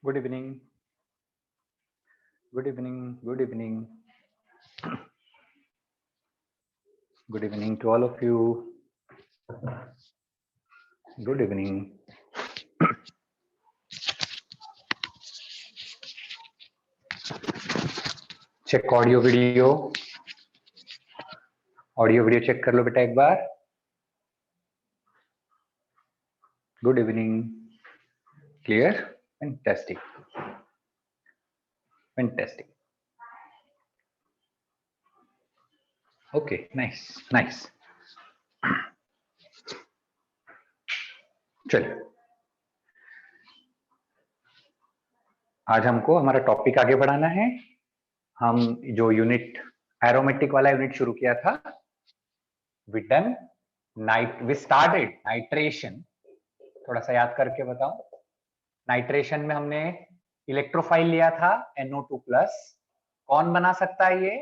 Good evening. Good evening. Good evening. Good evening to all of you. Good evening. Check audio video check कर लो बेटा एक बार. Good evening. Clear. Fantastic. Fantastic. Okay. Nice nice. चलो आज हमको हमारा टॉपिक आगे बढ़ाना है. हम जो यूनिट एरोमेटिक वाला यूनिट शुरू किया था, वी स्टार्टेड नाइट्रेशन. थोड़ा सा याद करके बताऊं. नाइट्रेशन में हमने इलेक्ट्रोफाइल लिया था NO2+. कौन बना सकता है ये?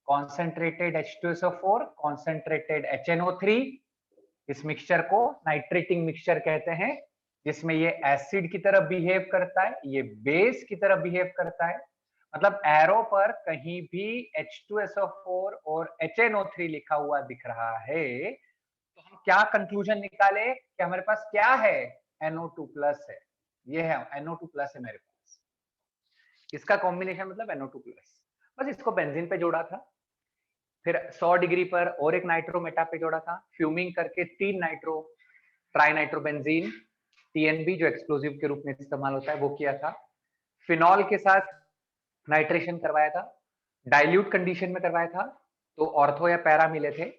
Concentrated H2SO4, concentrated HNO3. इस मिक्सचर को नाइट्रेटिंग मिक्सचर कहते हैं, जिसमें ये एसिड की तरह बिहेव करता है, ये बेस की तरह बिहेव करता है. मतलब एरो पर कहीं भी H2SO4 और HNO3 लिखा हुआ दिख रहा है तो हम क्या कंक्लूजन निकाले कि हमारे पास क्या है? NO2+ है. ये है NO2+ है मेरे पास. इसका कॉम्बिनेशन मतलब NO2+. बस इसको बेंजीन पे जोड़ा था, फिर 100 डिग्री पर और एक नाइट्रो मेटा पे जोड़ा था, फ्यूमिंग करके 3 नाइट्रो ट्राई नाइट्रोबेंजीन TNB जो एक्सप्लोजिव के रूप में इस्तेमाल होता है वो किया था. फिनॉल के साथ नाइट्रेशन करवाया था, डाइल्यूट कंडीशन में करवाया था. तो ऑर्थो या पैरा मिले थे.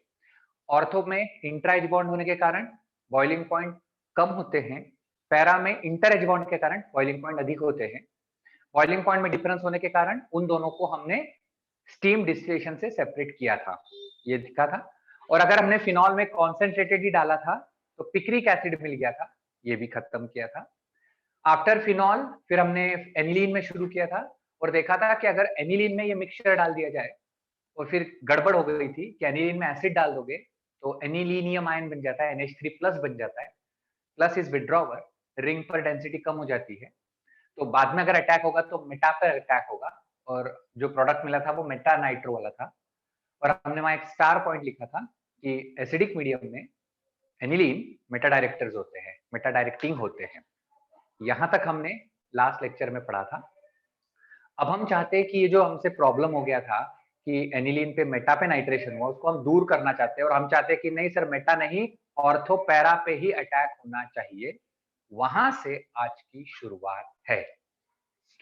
ऑर्थो में इंट्रा एज बॉन्ड होने के कारण बॉइलिंग पॉइंट कम होते हैं, पैरा में इंटर एज बॉन्ड के कारण बॉइलिंग पॉइंट अधिक होते हैं. बॉइलिंग पॉइंट में डिफरेंस होने के कारण उन दोनों को हमने स्टीम डिस्टिलेशन से सेपरेट किया था, ये दिखा था. और अगर हमने फिनॉल में कॉन्सेंट्रेटेड ही डाला था तो पिक्रिक एसिड मिल गया था, ये भी खत्म किया था. आफ्टर फिनॉल फिर हमने एनिलीन में शुरू किया था और देखा था कि अगर एनिलीन में ये मिक्सचर डाल दिया जाए, और फिर गड़बड़ हो गई थी कि एनिलीन में एसिड डाल दोगे तो एनिलीनियम आयन बन जाता है, NH3+ बन जाता है. प्लस इज विड्रॉवर, रिंग पर डेंसिटी कम हो जाती है. तो बाद में अगर अटैक होगा तो मेटा पर अटैक होगा, और जो प्रोडक्ट मिला था वो मेटा नाइट्रो वाला था. और हमने वहां एक स्टार पॉइंट लिखा था कि एसिडिक मीडियम में एनिलीन मेटा डायरेक्टर्स होते हैं, मेटा डायरेक्टिंग होते हैं. यहां तक हमने लास्ट लेक्चर में पढ़ा था. अब हम चाहते हैं कि ये जो हमसे प्रॉब्लम हो गया था कि एनिलीन पे मेटा पे नाइट्रेशन हुआ, उसको हम दूर करना चाहते हैं. और हम चाहते हैं कि नहीं सर, मेटा नहीं, ऑर्थो पैरा पे ही अटैक होना चाहिए. वहां से आज की शुरुआत है.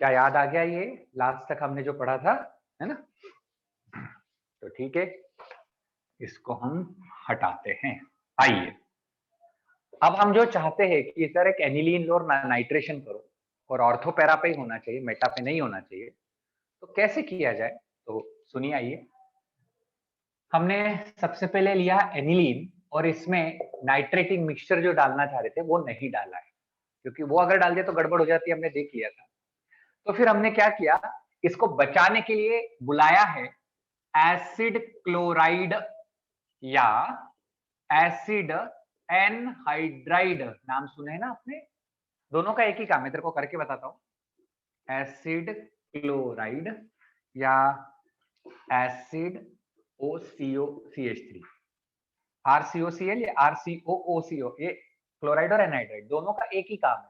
क्या याद आ गया ये लास्ट तक हमने जो पढ़ा था, है ना? तो ठीक है, इसको हम हटाते हैं. आइए, अब हम जो चाहते हैं कि सर एक एनिलीन लो और नाइट्रेशन करो और ऑर्थो पैरा पे ही होना चाहिए, मेटा पे नहीं होना चाहिए, तो कैसे किया जाए? तो सुनिए. आइए, हमने सबसे पहले लिया एनिलीन और इसमें नाइट्रेटिंग मिक्सचर जो डालना चाह रहे थे वो नहीं डाला है, क्योंकि वो अगर डाल दिया तो गड़बड़ हो जाती है, हमने देख लिया था. तो फिर हमने क्या किया, इसको बचाने के लिए बुलाया है एसिड क्लोराइड या एसिड एनहाइड्राइड. नाम सुने हैं ना आपने? दोनों का एक ही काम है, तेरे को करके बताता हूं. एसिड क्लोराइड या एसिड OCO CH3, RCOCl या RCOOCO, ये क्लोराइड और एनहाइड्राइड दोनों का एक ही काम है.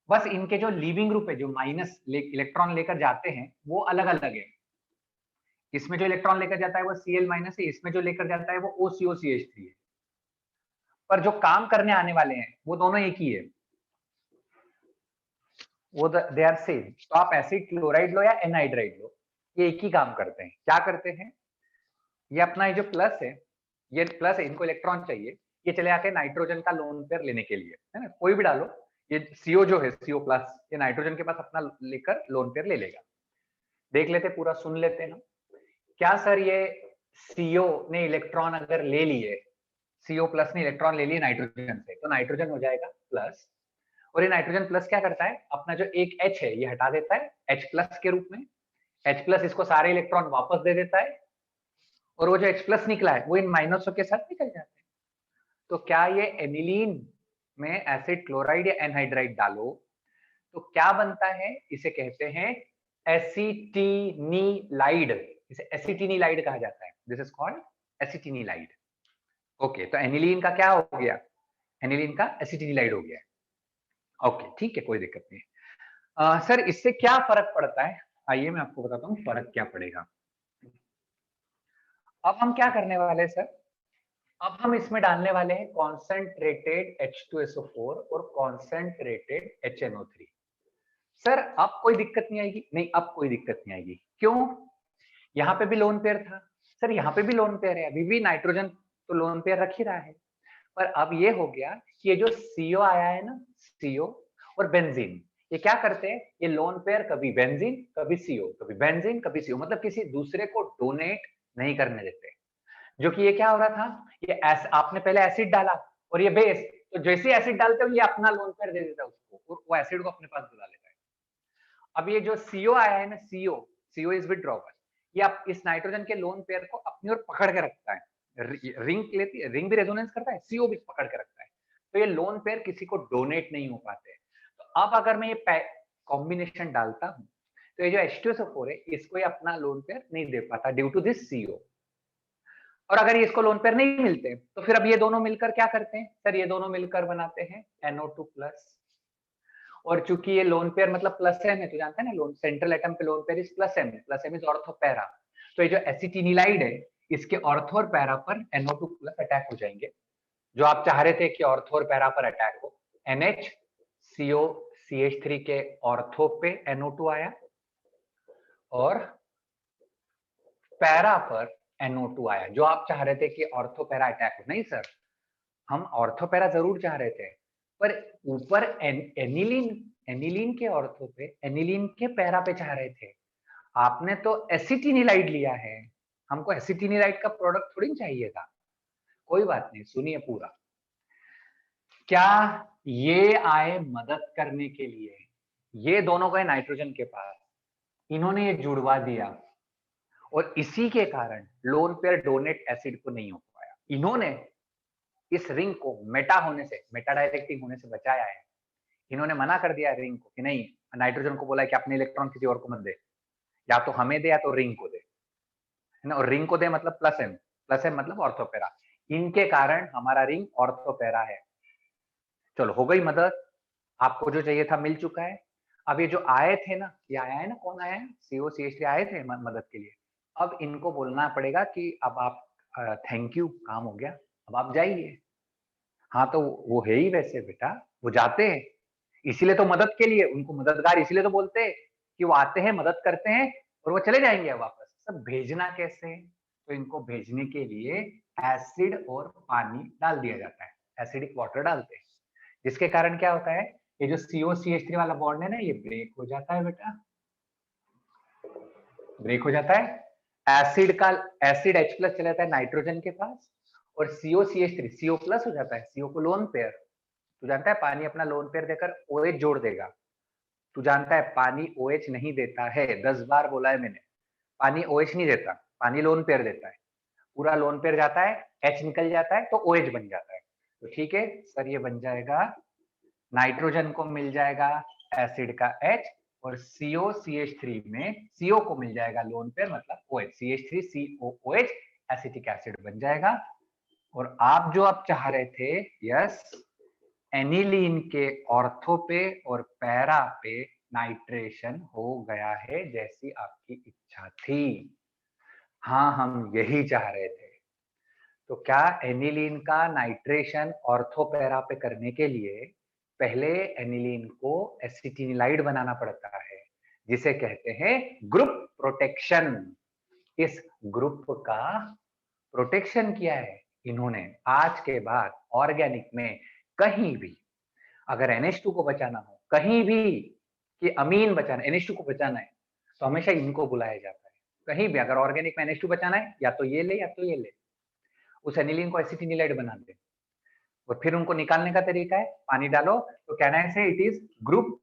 बस इनके जो लीविंग ग्रुप है, जो माइनस इलेक्ट्रॉन लेकर जाते हैं, वो अलग अलग है. इसमें जो इलेक्ट्रॉन लेकर जाता है वो Cl- है, इसमें जो लेकर जाता है वो OCO CH3 है. पर जो काम करने आने वाले हैं वो दोनों एक ही है, वो दे आर सेम. तो आप एसिड क्लोराइड लो या एनहाइड्राइड लो, ये एक ही काम करते हैं. क्या करते हैं? ये अपना ये जो प्लस है, ये प्लस है, इनको इलेक्ट्रॉन चाहिए, ये चले आते हैं नाइट्रोजन का लोन पेयर लेने के लिए, है ना? कोई भी डालो, ये CO जो है CO+, ये नाइट्रोजन के पास अपना लेकर लोन पेयर ले लेगा. देख लेते, पूरा सुन लेते हैं. क्या सर ये CO ने इलेक्ट्रॉन अगर ले लिए, CO+ ने इलेक्ट्रॉन ले लिए नाइट्रोजन से, तो नाइट्रोजन हो जाएगा प्लस. और ये नाइट्रोजन प्लस क्या करता है, अपना जो एक H है ये हटा देता है H+ के रूप में. H+ इसको सारे इलेक्ट्रॉन वापस दे देता है, और वो जो H+ निकला है वो इन माइनसों के साथ निकल जाते हैं. तो क्या ये एनिलीन में एसिड क्लोराइड या एनहाइड्राइड डालो तो क्या बनता है, इसे कहते हैं एसिटिनिलाइड। इसे एसिटिनिलाइड कहा जाता है। This is called acetanilide. Okay, तो एनिलीन का क्या हो गया, एनिलीन का एसिटिनिलाइड हो गया। ओके ठीक है, कोई दिक्कत नहीं। सर इससे क्या फर्क पड़ता है, आइए मैं आपको बताता हूँ फर्क क्या पड़ेगा। अब हम क्या करने वाले हैं सर, अब हम इसमें डालने वाले हैं कॉन्सेंट्रेटेड H2SO4 और कॉन्सेंट्रेटेड HNO3। सर अब कोई दिक्कत नहीं आएगी, नहीं अब कोई दिक्कत नहीं आएगी। क्यों, यहाँ पे भी लोन पेयर था सर, यहाँ पे भी लोन पेयर है, अभी भी नाइट्रोजन तो लोन पेयर रख ही रहा है। पर अब ये हो गया कि ये जो CO आया है ना, CO और बेंजीन, ये क्या करते हैं, ये लोन पेयर कभी बेंजीन कभी CO, कभी बेंजीन कभी CO, मतलब किसी दूसरे को डोनेट नहीं करने देते। जो कि ये क्या हो रहा था, ये आपने पहले एसिड डाला और ये बेस, तो जैसे एसिड डालते हो ये अपना लोन पेयर दे देता है उसको और वो एसिड को अपने पास बुला लेता है। अब ये जो CO आया है ना, CO इज विथड्रॉवर, ये आप इस नाइट्रोजन के लोन पेयर को अपनी ओर पकड़ के रखता है, रिंग लेती है, रिंग भी रेजोनेंस करता है, CO भी पकड़ के रखता है, तो ये लोन पेयर किसी को डोनेट नहीं हो पाते। तो अब अगर मैं ये कॉम्बिनेशन डालता हूं तो ये जो H2SO4 है इसको ये अपना लोन पेयर नहीं दे पाता ड्यू टू दिस CO। और अगर ये इसको लोन पेयर नहीं मिलते तो फिर अब ये दोनों मिलकर क्या करते हैं सर, ये दोनों मिलकर बनाते हैं NO2+। और चूंकि ये लोन पेयर मतलब प्लस एम है, तो जानते हैं ना लोन सेंट्रल एटम पे lone pair is plus M is ortho para. तो ये जो एसिटिनिलाइड है इसके ऑर्थो और पैरा पर NO2+ अटैक हो जाएंगे। जो आप चाह रहे थे कि ऑर्थो और पैरा पर अटैक हो, NHCOCH3 के ऑर्थो पे NO2 आया और पैरा पर NO2 आया। जो आप चाह रहे थे कि ऑर्थो पैरा अटैक हो, नहीं सर, हम ऑर्थो पैरा जरूर चाह रहे थे, पर ऊपर एनिलीन के ऑर्थो पे, एनिलीन के पैरा पे चाह रहे थे। आपने तो एसिटिनिलाइड लिया है, हमको एसिटिनिलाइड का प्रोडक्ट थोड़ी चाहिए था। कोई बात नहीं, सुनिए पूरा। क्या ये आए मदद करने के लिए, ये दोनों गए नाइट्रोजन के पास, इन्होंने ये जुड़वा दिया और इसी के कारण लोन पेयर डोनेट एसिड को नहीं हो पाया। इन्होंने इस रिंग को मेटा होने से, मेटा डायरेक्टिंग होने से बचाया है। इन्होंने मना कर दिया रिंग को कि नहीं, नाइट्रोजन को बोला है कि अपने इलेक्ट्रॉन किसी और को मत दे, या तो हमें दे या तो रिंग को दे, है ना। और रिंग को दे मतलब प्लस एम मतलब ऑर्थोपेरा। इनके कारण हमारा रिंग ऑर्थोपेरा है। चलो हो गई मदद, आपको जो चाहिए था मिल चुका है। अब ये जो आए थे ना, ये आया है ना, कौन आया है, COCH3 आए थे मदद के लिए। अब इनको बोलना पड़ेगा कि अब आप थैंक यू, काम हो गया, अब आप जाइए। हाँ तो वो है ही वैसे बेटा, वो जाते हैं इसीलिए तो मदद के लिए, उनको मददगार इसीलिए तो बोलते हैं कि वो आते हैं मदद करते हैं और वो चले जाएंगे वापस। सब भेजना कैसे, तो इनको भेजने के लिए एसिड और पानी डाल दिया जाता है, एसिडिक वाटर डालते हैं, जिसके कारण क्या होता है, ये जो COCH3 वाला बॉन्ड है ना, ये ब्रेक हो जाता है बेटा, ब्रेक हो जाता है। एसिड H+ चला जाता है नाइट्रोजन के पास और COCH3 CO+ हो जाता है, CO को लोन पेयर। तू जानता है पानी अपना लोन पेयर देकर OH जोड़ देगा, तू जानता है पानी OH नहीं देता है, 10 बार बोला है मैंने, पानी OH नहीं देता, पानी लोन पेयर देता है। पूरा लोन पेयर जाता है, H निकल जाता है तो OH बन जाता है। तो ठीक है सर, ये बन जाएगा, नाइट्रोजन को मिल जाएगा एसिड का H और COCH3 में CO को मिल जाएगा लोन पेयर मतलब OH, CH3COOH एसिटिक एसिड बन जाएगा। और आप जो आप चाह रहे थे, यस, एनिलीन के ऑर्थो पे और पैरा पे नाइट्रेशन हो गया है जैसी आपकी इच्छा थी। हाँ हम यही चाह रहे थे। तो क्या एनिलीन का नाइट्रेशन ऑर्थो पैरा पे करने के लिए पहले एनिलीन को एसिटिनिलाइड बनाना पड़ता है, जिसे कहते हैं ग्रुप प्रोटेक्शन। इस ग्रुप का प्रोटेक्शन किया है इन्होंने। आज के बाद ऑर्गेनिक में कहीं भी अगर NH2 को बचाना हो, कहीं भी कि अमीन बचाना, NH2 को बचाना है, तो हमेशा इनको बुलाया जाता है। कहीं भी अगर ऑर्गेनिक में NH2 बचाना है, या तो ये ले या तो ये ले, उस एनिलीन को एसिटिनिलाइड बना दे। और फिर उनको निकालने का तरीका है, पानी डालो तो कहना है इट इज ग्रुप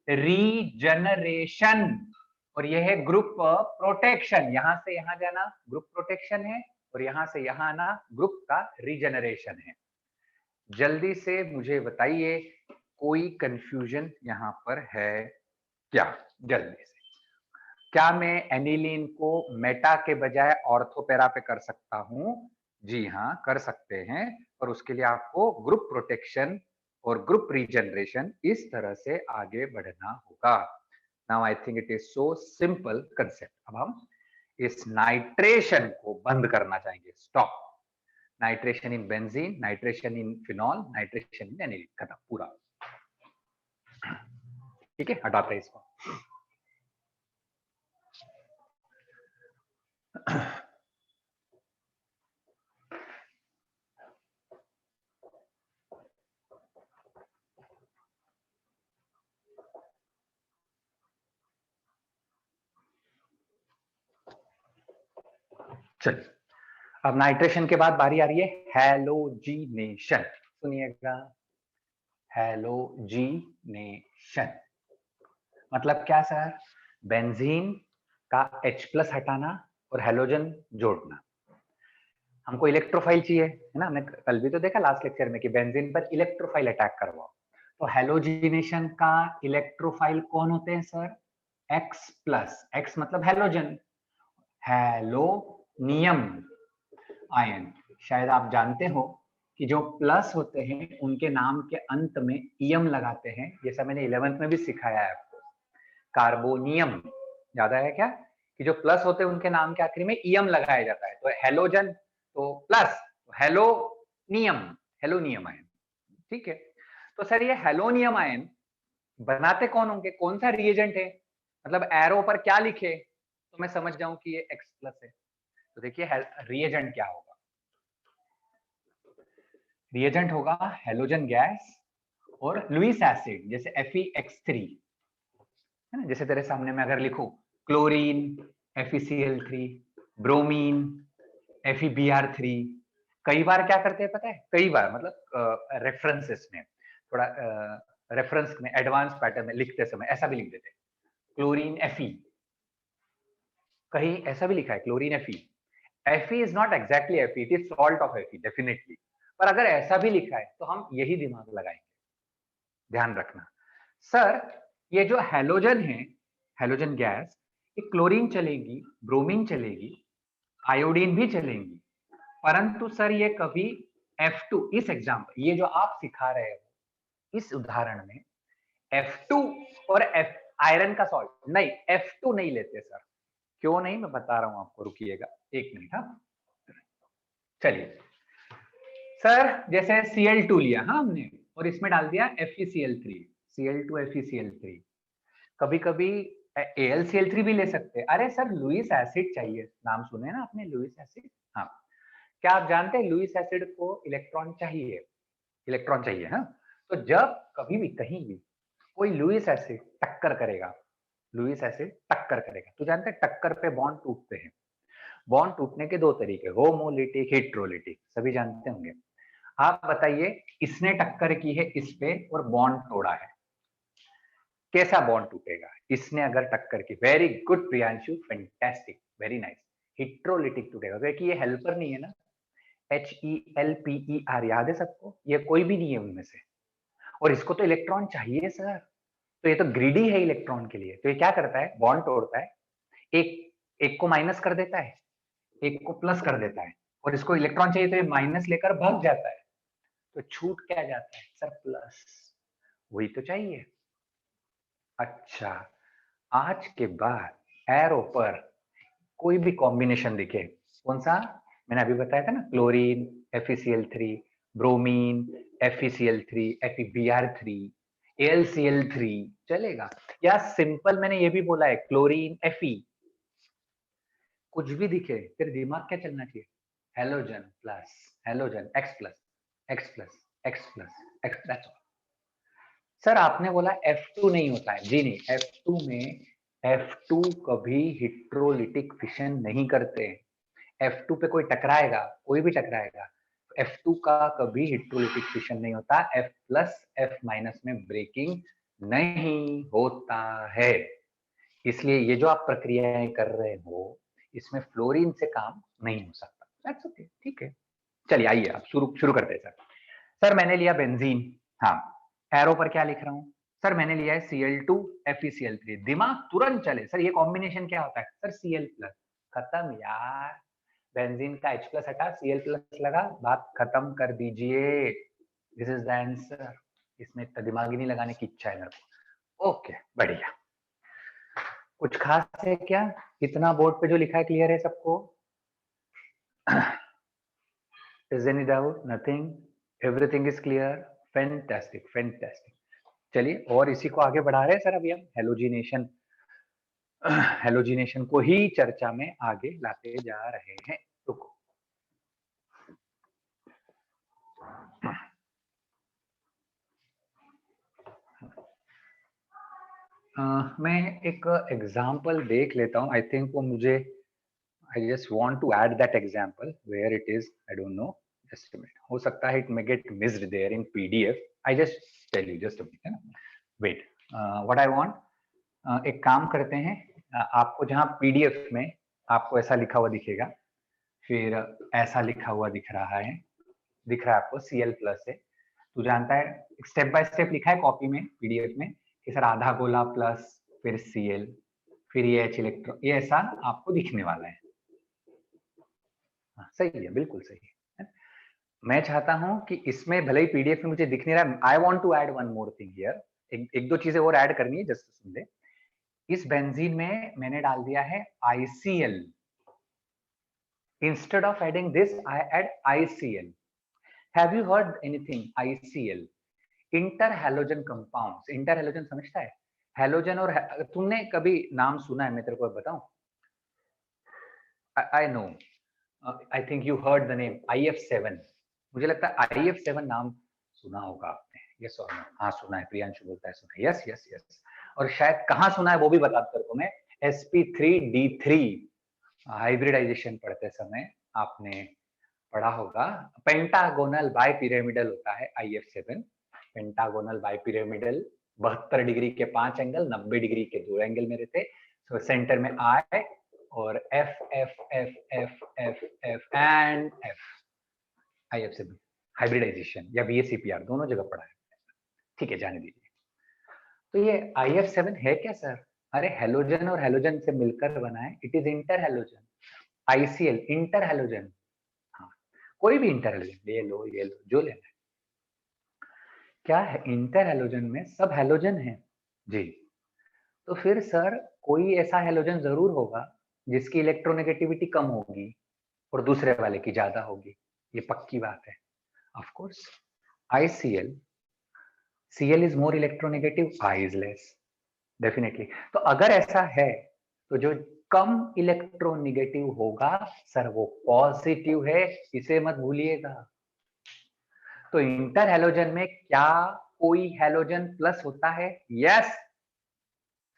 रीजनरेशन और ये है ग्रुप प्रोटेक्शन। यहां से यहां जाना ग्रुप प्रोटेक्शन है और यहां से यहां आना ग्रुप का रीजनरेशन है। जल्दी से मुझे बताइए कोई कंफ्यूजन यहाँ पर है क्या? जल्दी से, क्या मैं एनिलीन को मेटा के बजाय ऑर्थोपेरा पे कर सकता हूं? जी हाँ, कर सकते हैं, और उसके लिए आपको ग्रुप प्रोटेक्शन और ग्रुप रीजनरेशन इस तरह से आगे बढ़ना होगा। Now I think it is so simple concept. अब हम इस नाइट्रेशन को बंद करना चाहेंगे। Stop. Nitration in benzene, nitration in phenol, nitration in aniline, खत्म पूरा। ठीक है, हटाते हैं इसको। चलिए, अब नाइट्रेशन के बाद बारी आ रही है हैलोजिनेशन। सुनिएगा, हैलोजिनेशन मतलब क्या सर? बेंजीन का H+ हटाना और हैलोजन जोड़ना। हमको इलेक्ट्रोफाइल चाहिए, है ना? हमने कल भी तो देखा लास्ट लेक्चर में कि बेंजीन पर इलेक्ट्रोफाइल अटैक करवाओ। तो हैलोजिनेशन का इलेक्ट्रोफाइल कौन होते हैं सर? X+। X मतलब हैलोजन, हैलोनियम आयन। शायद आप जानते हो कि जो प्लस होते हैं उनके नाम के अंत में इयम लगाते हैं, जैसा मैंने 11th में भी सिखाया है आपको। कार्बोनियम याद आया क्या? कि जो प्लस होते हैं उनके नाम के आखिरी में इयम लगाया जाता है। तो हेलोजन तो प्लस, हेलोनियम, हेलोनियम आयन। ठीक है, तो सर ये हेलोनियम आयन बनाते कौन होंगे? कौन सा रिएजेंट है? मतलब एरो पर क्या लिखे तो मैं समझ जाऊं कि ये X+ है? तो देखिए रिएजेंट क्या होगा। रिएजेंट होगा हेलोजन गैस और लुईस एसिड, जैसे FeX3, है ना? जैसे तेरे सामने मैं अगर लिखूं क्लोरीन FeCl3, ब्रोमीन FeBr3, कई बार क्या करते हैं पता है? कई बार मतलब रेफरेंसेस में, थोड़ा रेफरेंस में एडवांस पैटर्न में लिखते समय ऐसा भी लिख देते हैं, क्लोरीन Fe, कहीं ऐसा भी लिखा है chlorine Fe। Fe is not exactly Fe, it is salt of Fe definitely, पर अगर ऐसा भी लिखा है तो हम यही दिमाग लगाएंगे। ध्यान रखना सर, ये जो हैलोजन है, हैलोजन गैस, ये क्लोरीन चलेगी, ब्रोमीन चलेगी, आयोडीन भी चलेंगी, परंतु सर ये कभी F2, इस एग्जाम्पल ये जो आप सिखा रहे हो इस उदाहरण में F2 और F आयरन का सॉल्ट नहीं, F2 नहीं लेते सर। क्यों नहीं मैं बता रहा हूं आपको, रुकिएगा 1 मिनट। हाँ चलिए सर, जैसे Cl2 लिया हाँ हमने और इसमें डाल दिया FeCl3, Cl2 FeCl3, कभी कभी AlCl3 भी ले सकते हैं। अरे सर लुईस एसिड चाहिए, नाम सुने ना आपने लुईस एसिड? हाँ, क्या आप जानते हैं लुईस एसिड को इलेक्ट्रॉन चाहिए? इलेक्ट्रॉन चाहिए। हाँ, तो जब कभी भी कहीं भी कोई लुईस एसिड टक्कर करेगा, लुईस एसिड टक्कर करेगा, तो जानते हैं टक्कर पे बॉन्ड टूटते हैं। बॉन्ड टूटने के 2 तरीके, होमोलिटिक, हेट्रोलिटिक, सभी जानते होंगे। आप बताइए, इसने टक्कर की है इस पे और बॉन्ड तोड़ा है, कैसा बॉन्ड टूटेगा? इसने अगर टक्कर की, very good Priyanshu, fantastic, very nice, heterolytic टूटेगा, क्योंकि ये हेल्पर नहीं है ना, HELPER, याद है सबको? ये कोई भी नहीं है उनमें से, और इसको तो इलेक्ट्रॉन चाहिए सर, तो ये तो ग्रीडी है इलेक्ट्रॉन के लिए। तो ये क्या करता है? बॉन्ड तोड़ता है, एक को माइनस कर देता है, एक को प्लस कर देता है, और इसको इलेक्ट्रॉन चाहिए तो ये माइनस लेकर भाग जाता है, तो छूट क्या जाता है सर? प्लस, वही तो चाहिए। अच्छा, आज के बाद एरो पर कोई भी कॉम्बिनेशन दिखे, कौन सा मैंने अभी बताया था ना, chlorine FeCl3, bromine FeCl3, FeBr3, AlCl3 चलेगा, या सिंपल मैंने ये भी बोला है क्लोरीन Fe, कुछ भी दिखे, तेरे दिमाग क्या चलना चाहिए? Halogen plus halogen, X+, that's all. Sir आपने बोला F2 नहीं होता है। जी नहीं, F2 कभी हिट्रोलिटिक फिशन नहीं करते। F2 पे कोई टकराएगा, कोई भी टकराएगा, F2 का कभी हिट्रोलिटिक फिशन नहीं होता, F+F- में ब्रेकिंग नहीं होता है। इसलिए ये जो आप प्रक्रियाएं कर रहे हो, इसमें फ्लोरीन से काम नहीं हो सकता। दैट्स ओके, ठीक है। चलिए आइए आप शुरू करते हैं सर। सर मैंने लिया बेंजीन, हाँ, एरो पर क्या लिख रहा हूँ सर, मैंने लिया है Cl2 FeCl3, दिमाग तुरंत चले सर ये कॉम्बिनेशन क्या होता है सर, Cl प्लस, खत्म यार, बेंजीन का H प्लस हटा Cl प्लस लगा, बात खत्म कर दीजिए, दिस इज द आंसर। इसमें इतना दिमाग ही नहीं लगाने की इच्छा है मेरे को। ओके बढ़िया, कुछ खास है क्या, इतना बोर्ड पे जो लिखा है क्लियर है सबको? Is any doubt? Nothing? Everything is clear? Fantastic, fantastic. चलिए और इसी को आगे बढ़ा रहे हैं सर, अभी हम हेलोजिनेशन, हेलोजिनेशन को ही चर्चा में आगे लाते जा रहे हैं। रुको, मैं एक एग्जांपल देख लेता हूँ, आई थिंक वो मुझे, I just want to add that example, where it is I don't know, just a minute, हो सकता है it may get missed there in PDF, I just tell you, just a minute, है ना, wait, what I want, एक काम करते हैं, आपको जहाँ पीडीएफ में आपको ऐसा लिखा हुआ दिखेगा, फिर ऐसा लिखा हुआ दिख रहा है, दिख रहा है आपको Cl प्लस है, तू जानता है स्टेप बाय स्टेप लिखा है कॉपी में पीडीएफ में कि सर आधा गोला प्लस फिर Cl फिर ये H इलेक्ट्रॉन, ये ऐसा आपको दिखने वाला है। सही है, बिल्कुल सही है। मैं चाहता हूं कि इसमें भले ही पीडीएफ में मुझे दिख नहीं रहा, I want to add one more thing here, एक दो चीजें और ऐड करनी है, जस्ट सुन ले। इस बेंजीन में मैंने डाल दिया है ICl, instead of adding this I add ICl. Have you heard anything ICl? Interhalogen compounds, interhalogen समझता है, हैलोजन और तुमने कभी नाम सुना है, मैं तेरे को बताऊं, I know, I think you heard the name IF7, मुझे लगता है IF7 नाम सुना होगा आपने, यस और नो? हाँ सुना है, प्रियांशु बोलता है सुना है, यस यस यस, और शायद कहाँ सुना है वो भी बता तेरे को मैं, sp3d3 हाइब्रिडाइजेशन पढ़ते समय आपने पढ़ा होगा, पेंटागोनल बाइपिरामिडल होता है IF7, पेंटागोनल बाइपिरामिडल, 72 डिग्री के 5 एंगल, 90 डिग्री के 2 एंगल मेरे थे, तो सेंटर में I और F F F F F F and F, IF7 hybridization या VACPR दोनों जगह पढ़ा है, ठीक है जाने दीजिए। तो ये IF7 है क्या सर? अरे हेलोजन और हेलोजन से मिलकर बना है, it is inter halogen, ICl inter halogen, हाँ कोई भी इंटर हेलोजन ले लो, ये लो जो लेना है। क्या है इंटर हेलोजन में सब हेलोजन है जी, तो फिर सर कोई ऐसा हेलोजन जरूर होगा जिसकी इलेक्ट्रोनेगेटिविटी कम होगी और दूसरे वाले की ज्यादा होगी, ये पक्की बात है। Of course ICl, Cl is more electronegative, I is less, definitely. तो अगर ऐसा है तो जो कम इलेक्ट्रोनेगेटिव होगा सर वो पॉजिटिव है, इसे मत भूलिएगा। तो इंटर हेलोजन में क्या कोई हेलोजन प्लस होता है? यस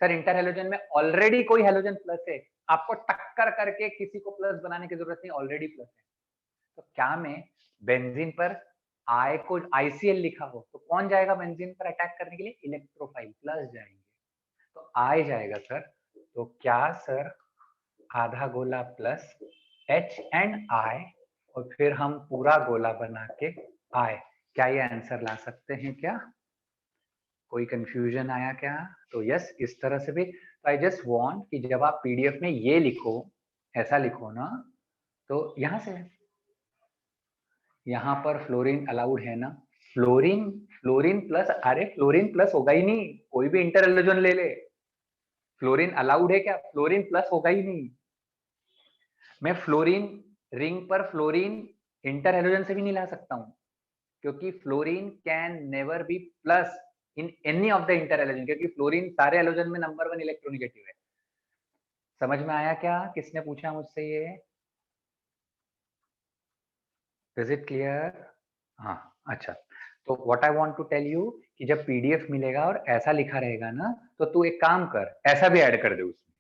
सर, इंटर हेलोजन में ऑलरेडी कोई हेलोजन प्लस है, आपको टक्कर करके किसी को प्लस बनाने की जरूरत नहीं, ऑलरेडी प्लस है। तो क्या मैं बेंजीन पर I को ICl लिखा हो तो कौन जाएगा बेंजीन पर अटैक करने के लिए? इलेक्ट्रोफाइल प्लस जाएंगे, तो I जाएगा सर। तो क्या सर आधा गोला प्लस H एंड I और फिर हम पूरा गोला बना के I, क्या ये आंसर ला सकते हैं क्या? कोई कंफ्यूजन आया क्या? तो यस इस तरह से भी। तो आई जस्ट वांट कि जब आप पीडीएफ में ये लिखो, ऐसा लिखो ना, तो यहां से यहाँ पर फ्लोरीन अलाउड है ना, फ्लोरीन फ्लोरीन प्लस, अरे फ्लोरीन प्लस होगा ही नहीं, कोई भी इंटर हेलोजन ले ले, फ्लोरीन अलाउड है क्या? फ्लोरीन प्लस होगा ही नहीं। मैं फ्लोरीन रिंग पर फ्लोरीन इंटर हेलोजन से भी नहीं ला सकता हूं, क्योंकि fluorine can never be plus in any of the inter halogen, क्योंकि फ्लोरीन सारे हेलोजन में नंबर 1 इलेक्ट्रोनेगेटिव है। समझ में आया क्या? किसने पूछा मुझसे ये? Is it clear? हाँ अच्छा, तो what I want to tell you कि जब पीडीएफ मिलेगा और ऐसा लिखा रहेगा ना, तो तू एक काम कर, ऐसा भी ऐड कर दे उसमें,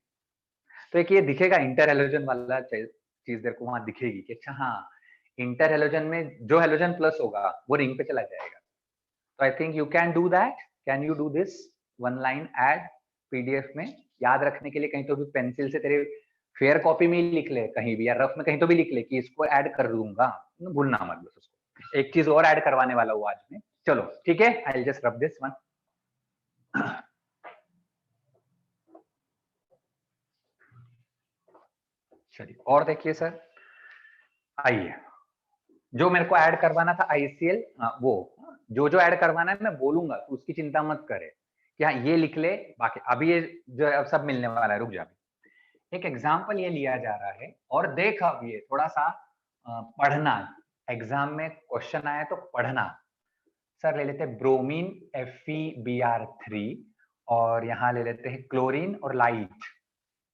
तो एक ये दिखेगा इंटर हेलोजन वाला चीज तेरे को वहां दिखेगी कि अच्छा हाँ इंटर हेलोजन में जो हेलोजन प्लस होगा वो रिंग पे चला जाएगा। तो I think you can do that, can you do this one line add PDF में? याद रखने के लिए कहीं तो भी पेंसिल से तेरे फेयर कॉपी में ही लिख ले, कहीं भी या रफ में कहीं तो भी लिख ले कि इसको ऐड कर दूंगा, भूलना मत बस उसको। एक चीज और ऐड करवाने वाला हूँ आज में, चलो ठीक है, I will just rub this one. चलिए और देखिए सर, आइए जो मेरे को ऐड करवाना था ICL, वो जो ऐड करवाना है मैं बोलूंगा, तो उसकी चिंता मत करे कि हाँ ये लिख ले, बाकी अभी ये जो अब सब मिलने वाला है, रुक जा। एक एग्जाम्पल ये लिया जा रहा है और देख अब ये थोड़ा सा पढ़ना, एग्जाम में क्वेश्चन आया तो पढ़ना। सर ले लेते हैं ब्रोमीन FeBr3 और यहाँ ले लेते हैं क्लोरीन और लाइट।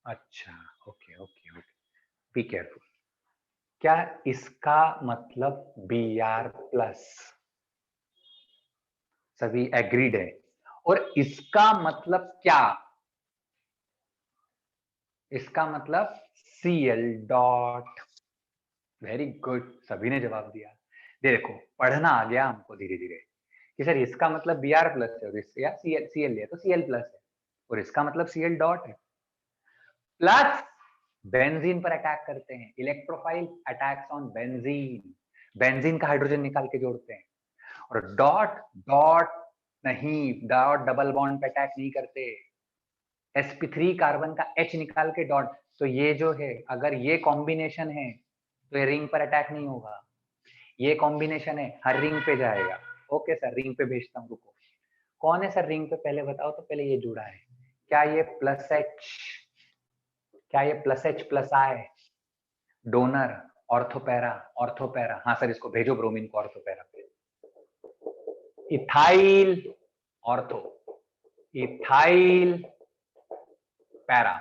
अच्छा okay okay okay, be careful. क्या इसका मतलब Br+? सभी एग्रीड है। और इसका मतलब क्या? इसका मतलब Cl डॉट। वेरी गुड, सभी ने जवाब दिया। देखो पढ़ना आ गया हमको धीरे धीरे कि सर इसका मतलब Br+ है और इससे या Cl है तो Cl+ है और इसका मतलब Cl डॉट है। प्लस बेंजीन पर अटैक करते हैं, electrophile attacks on benzene, benzene का हाइड्रोजन निकाल के जोड़ते हैं। और डॉट डॉट नहीं, डॉट डबल बॉन्ड पे अटैक नहीं करते। sp3 कार्बन का H निकाल के डॉट, तो ये जो है अगर ये कॉम्बिनेशन है तो ये रिंग पर अटैक नहीं होगा, ये कॉम्बिनेशन है हर रिंग पे जाएगा। ओके सर, रिंग पे भेजता हूँ, रुको। कौन है सर रिंग पे, पहले बताओ तो। पहले ये जुड़ा है, क्या ये +H, क्या ये +H+I डोनर, ऑर्थोपैरा, ऑर्थोपैरा। हाँ सर इसको भेजो ब्रोमीन को ऑर्थोपैरा पे। इथाइल ऑर्थो, इथाइल पैरा,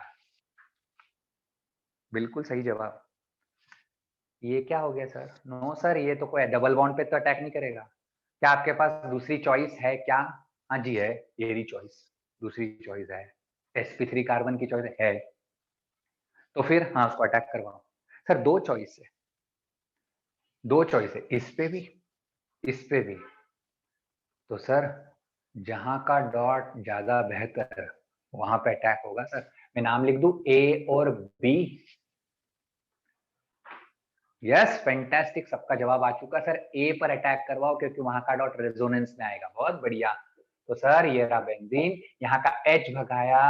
बिल्कुल सही जवाब। ये क्या हो गया सर? नो सर, ये तो कोई डबल बॉन्ड पे तो अटैक नहीं करेगा। क्या आपके पास दूसरी चॉइस है क्या? हाँ जी है, ये चॉइस, दूसरी चॉइस है, sp3 कार्बन की चॉइस है, तो फिर हाँ उसको अटैक करवाओ। सर दो चॉइस है, दो चॉइस है, इस पे भी इस पे भी। तो सर जहां का डॉट ज्यादा बेहतर वहां पे अटैक होगा सर। मैं नाम लिख दूं A और B? यस फैंटास्टिक, सबका जवाब आ चुका सर। A पर अटैक करवाओ क्योंकि वहां का डॉट रेजोनेंस में आएगा। बहुत बढ़िया। तो सर ये रहा बेंजीन, यहाँ का H भगाया,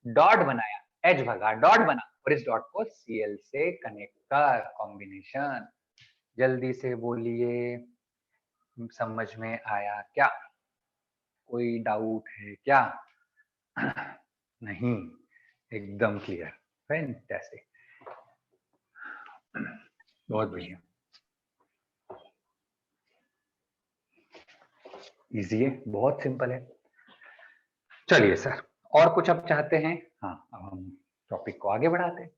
डॉट बनाया, H भगा डॉट बना, और इस डॉट को Cl से कनेक्ट कर, कॉम्बिनेशन। जल्दी से बोलिए, समझ में आया क्या? कोई डाउट है क्या? नहीं, एकदम क्लियर, फैंटास्टिक, बहुत बढ़िया, इजी है, बहुत सिंपल है। चलिए सर और कुछ अब चाहते हैं? हाँ अब हम टॉपिक को आगे बढ़ाते हैं।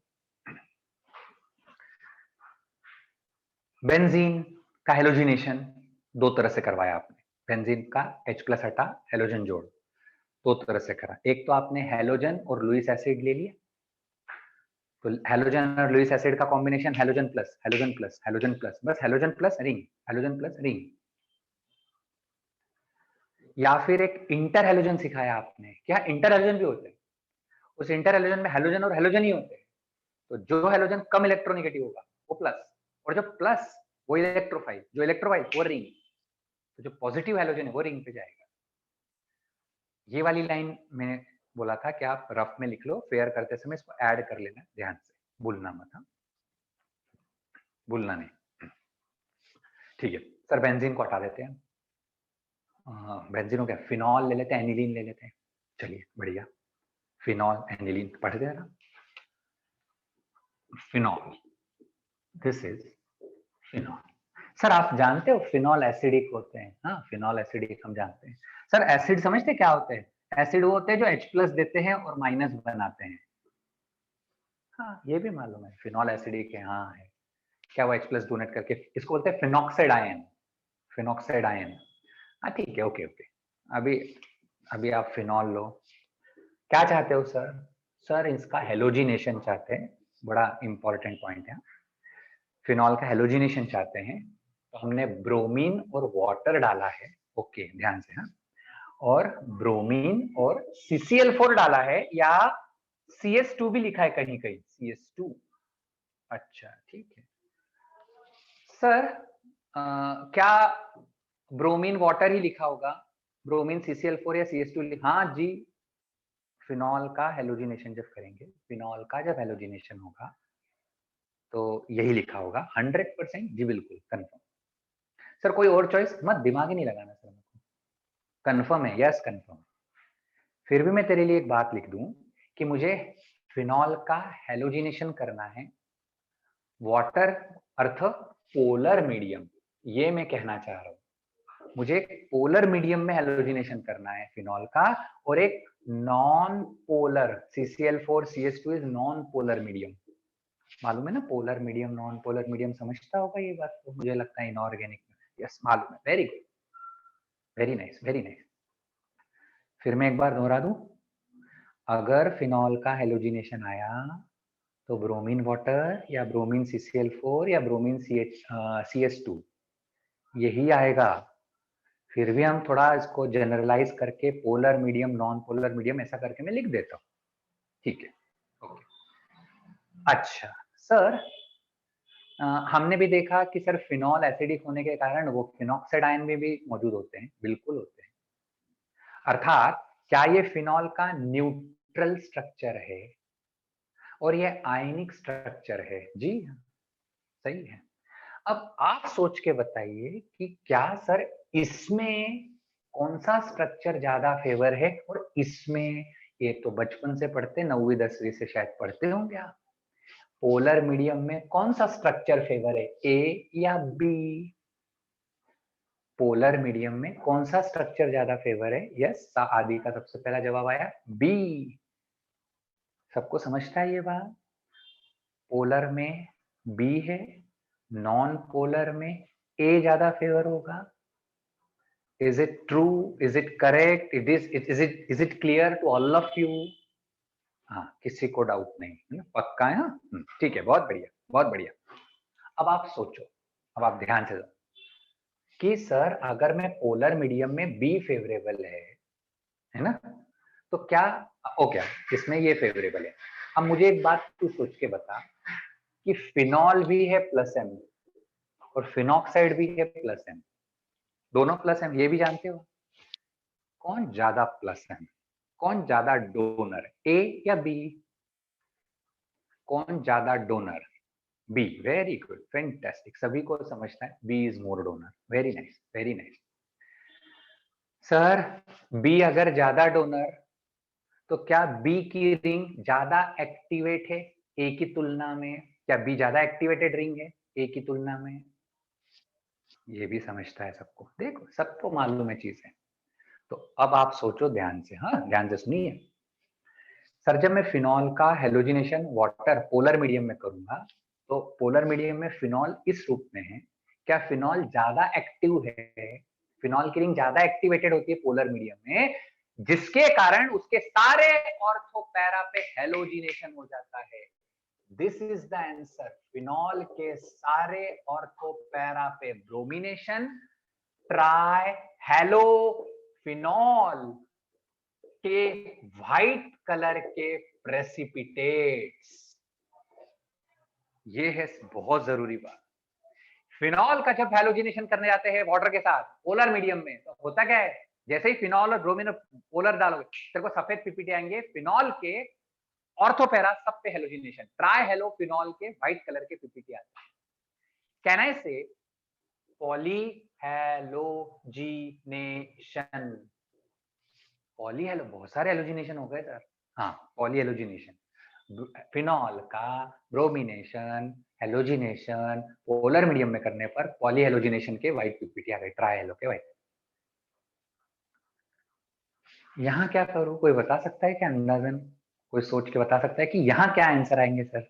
बेंजीन का हेलोजिनेशन दो तरह से करवाया आपने। बेंजीन का H+ हटा, हेलोजन जोड़, दो तरह से करा। एक तो आपने हेलोजन और लुईस एसिड ले लिया, तो हेलोजन और लुईस एसिड का combination halogen plus halogen plus halogen plus, बस halogen plus ring, halogen plus ring. या फिर एक इंटर हेलोजन सिखाया आपने, क्या इंटर हेलोजन भी होते हैं? उस इंटर हेलोजन में हेलोजन और हेलोजन ही होते हैं, तो जो हेलोजन कम इलेक्ट्रोनेगेटिव होगा वो प्लस, और जो प्लस वो इलेक्ट्रोफाइल, जो इलेक्ट्रोफाइल वो रिंग, तो जो पॉजिटिव हेलोजन है वो रिंग पे जाएगा। ये वाली लाइन में बोला था कि आप रफ में लिख लो, फेयर करते समय इसको ऐड कर लेना ध्यान से, भूलना मत, हाँ भूलना नहीं। ठीक है सर, बेंजीन को हटा देते हैं। बेंजीन हो गया, फिनॉल ले लेते हैं, एनिलीन ले लेते हैं। चलिए बढ़िया, फिनॉल एनिलीन पढ़ दे रहा। Phenol, this is phenol. Sir आप जानते हो फिनॉल एसिडिक होते हैं? हाँ फिनॉल एसिडिक हम जानते हैं। सर एसिड समझते क्या होते हैं? एसिड वो होते हैं जो H+ देते हैं और माइनस बनाते हैं। हाँ ये भी मालूम है, फिनॉल एसिडिक है, हाँ है। क्या वो H+ डोनेट करके, इसको बोलते हैं फिनॉक्साइड आयन, फिनॉक्साइड आयन। हाँ ठीक है, ओके ओके। अभी अभी आप फिनॉल लो, क्या चाहते हो सर? सर इसका हेलोजिनेशन चाहते हैं, बड़ा इंपॉर्टेंट पॉइंट है। फिनॉल का हेलोजिनेशन चाहते हैं, तो हमने ब्रोमीन और वाटर डाला है, ओके ध्यान से, हाँ। और ब्रोमीन और CCl4 डाला है, या CS2 भी लिखा है कहीं कहीं, CS2। अच्छा ठीक है सर, क्या ब्रोमीन वाटर ही लिखा होगा, ब्रोमीन CCl4 या CS2। हाँ जी, फिनॉल का हेलोजिनेशन जब करेंगे, फिनॉल का जब हेलोजिनेशन होगा तो यही लिखा होगा 100%। जी बिल्कुल कंफर्म। सर कोई और चॉइस मत, दिमाग ही नहीं लगाना सर, कंफर्म है, यस कंफर्म। फिर भी मैं तेरे लिए एक बात लिख दूं कि मुझे फिनॉल का हेलोजिनेशन करना है, वाटर अर्थ पोलर मीडियम, ये मैं कहना चाह रहा हूं। मुझे एक पोलर मीडियम में हेलोजिनेशन करना है फिनॉल का, और एक non polar CCl4 CS2 is non polar medium. मालूम है ना, polar medium non polar medium, समझता होगा ये बात तो, मुझे लगता है इनऑर्गेनिक में। यस मालूम है, very good, very nice very nice. फिर मैं एक बार दोहरा दूं, अगर फिनॉल का हेलोजिनेशन आया तो ब्रोमीन वाटर या ब्रोमीन CCl4 या ब्रोमीन CS2 यही आएगा। फिर भी हम थोड़ा इसको जनरलाइज करके polar medium non polar medium ऐसा करके मैं लिख देता हूँ, ठीक है ओके। अच्छा सर, हमने भी देखा कि सर फिनॉल एसिडिक होने के कारण वो फिनॉक्साइड आयन में भी मौजूद होते हैं, बिल्कुल होते हैं। अर्थात क्या ये फिनॉल का न्यूट्रल स्ट्रक्चर है और ये आयनिक स्ट्रक्चर है? जी सही है। अब आप सोच के बताइए कि क्या सर इसमें कौन सा स्ट्रक्चर ज्यादा फेवर है और इसमें? ये तो बचपन से पढ़ते, 9वीं 10वीं से शायद पढ़ते होंगे आप। पोलर मीडियम में कौन सा स्ट्रक्चर फेवर है, ए या बी? पोलर मीडियम में कौन सा स्ट्रक्चर ज्यादा फेवर है? यस, आदि का सबसे पहला जवाब आया बी। सबको समझता है ये बात? पोलर में बी है, नॉन पोलर में ए ज्यादा फेवर होगा। Is it true, is it correct, is it clear to all of you? हाँ, किसी को डाउट नहीं है ना, पक्का है ना? ठीक है, बहुत बढ़िया बहुत बढ़िया। अब आप सोचो, अब आप ध्यान से कि सर अगर मैं पोलर मीडियम में बी फेवरेबल है ना, तो क्या ओके इसमें ये फेवरेबल है। अब मुझे एक बात तू सोच के बता कि फिनॉल भी है +M और फिनॉक्साइड भी है +M, दोनों +M, ये भी जानते हो। कौन ज्यादा +M, कौन ज्यादा डोनर, ए या बी? कौन ज्यादा donor? B, very good fantastic, सभी को समझता है B is more donor, very nice very nice. Sir B अगर ज्यादा डोनर, तो क्या बी की रिंग ज्यादा एक्टिवेट है ए की तुलना में? क्या बी ज्यादा एक्टिवेटेड रिंग है ए की तुलना में? ये भी समझता है सबको, देखो सबको मालूम है चीजें। तो अब आप सोचो ध्यान से, हाँ ध्यान से सुनिए। सर जब मैं फिनॉल का हेलोजिनेशन वाटर पोलर मीडियम में करूंगा, तो पोलर मीडियम में फिनॉल इस रूप में है, क्या फिनॉल ज्यादा एक्टिव है? फिनॉल की रिंग ज्यादा एक्टिवेटेड होती है पोलर मीडियम में, जिसके कारण उसके सारे ऑर्थो पैरा पे हेलोजिनेशन हो जाता है। This is the answer, phenol के सारे ऑर्थो पैरा पे ब्रोमिनेशन, ट्राई हेलो फिनॉल के व्हाइट कलर के प्रेसिपिटेट्स। ये है बहुत जरूरी बात। फिनॉल का जब हैलोजिनेशन करने जाते हैं वाटर के साथ पोलर मीडियम में, तो होता क्या है, जैसे ही फिनॉल और ब्रोमीन पोलर डालोगे, तेरे को सफेद पीपीटी आएंगे, फिनॉल के ऑर्थोपैरा सब पे हेलोजिनेशन, ट्राई हेलो फिनॉल के व्हाइट कलर के पीपीटी आते हैं। कैन आई से पॉली हेलोजिनेशन? पॉली हेलो, बहुत सारे हेलोजिनेशन हो गए सर। हाँ, पॉली हेलोजिनेशन, फिनॉल का ब्रोमिनेशन हेलोजिनेशन पोलर मीडियम में करने पर पॉली हेलोजिनेशन के व्हाइट पीपीटी आ गई, ट्राई हेलो के व्हाइट। यहाँ क्या करूँ, कोई बता सकता है क्या अंदाजन? कोई सोच के बता सकता है कि यहाँ क्या आंसर आएंगे सर?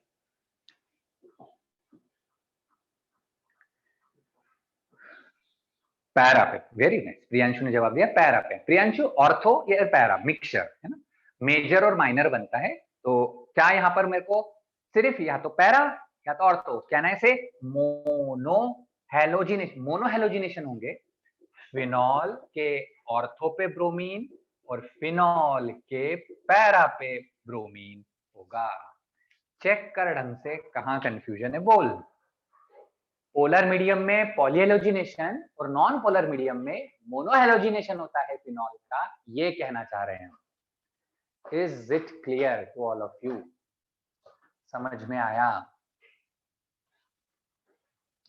पैरा पे, वेरी नाइस, प्रियांशु ने जवाब दिया पैरा पे। प्रियांशु ऑर्थो या पैरा मिक्सचर है ना, मेजर और माइनर बनता है, तो क्या यहाँ पर मेरे को सिर्फ या तो पैरा या तो ऑर्थो, क्या ना से मोनो हेलोजिनेशन, मोनो हेलोजिनेशन होंगे, फिनॉल के ऑर्थो पे ब्रोमीन और फिनॉल के पैरा पे ब्रोमीन होगा। चेक कर ढंग से, कहां कंफ्यूजन है बोल। पोलर मीडियम में पॉलीहेलोजिनेशन और नॉन पोलर मीडियम में मोनोहेलोजिनेशन होता है फिनॉल का, ये कहना चाह रहे हैं। Is it clear to all of you? समझ में आया?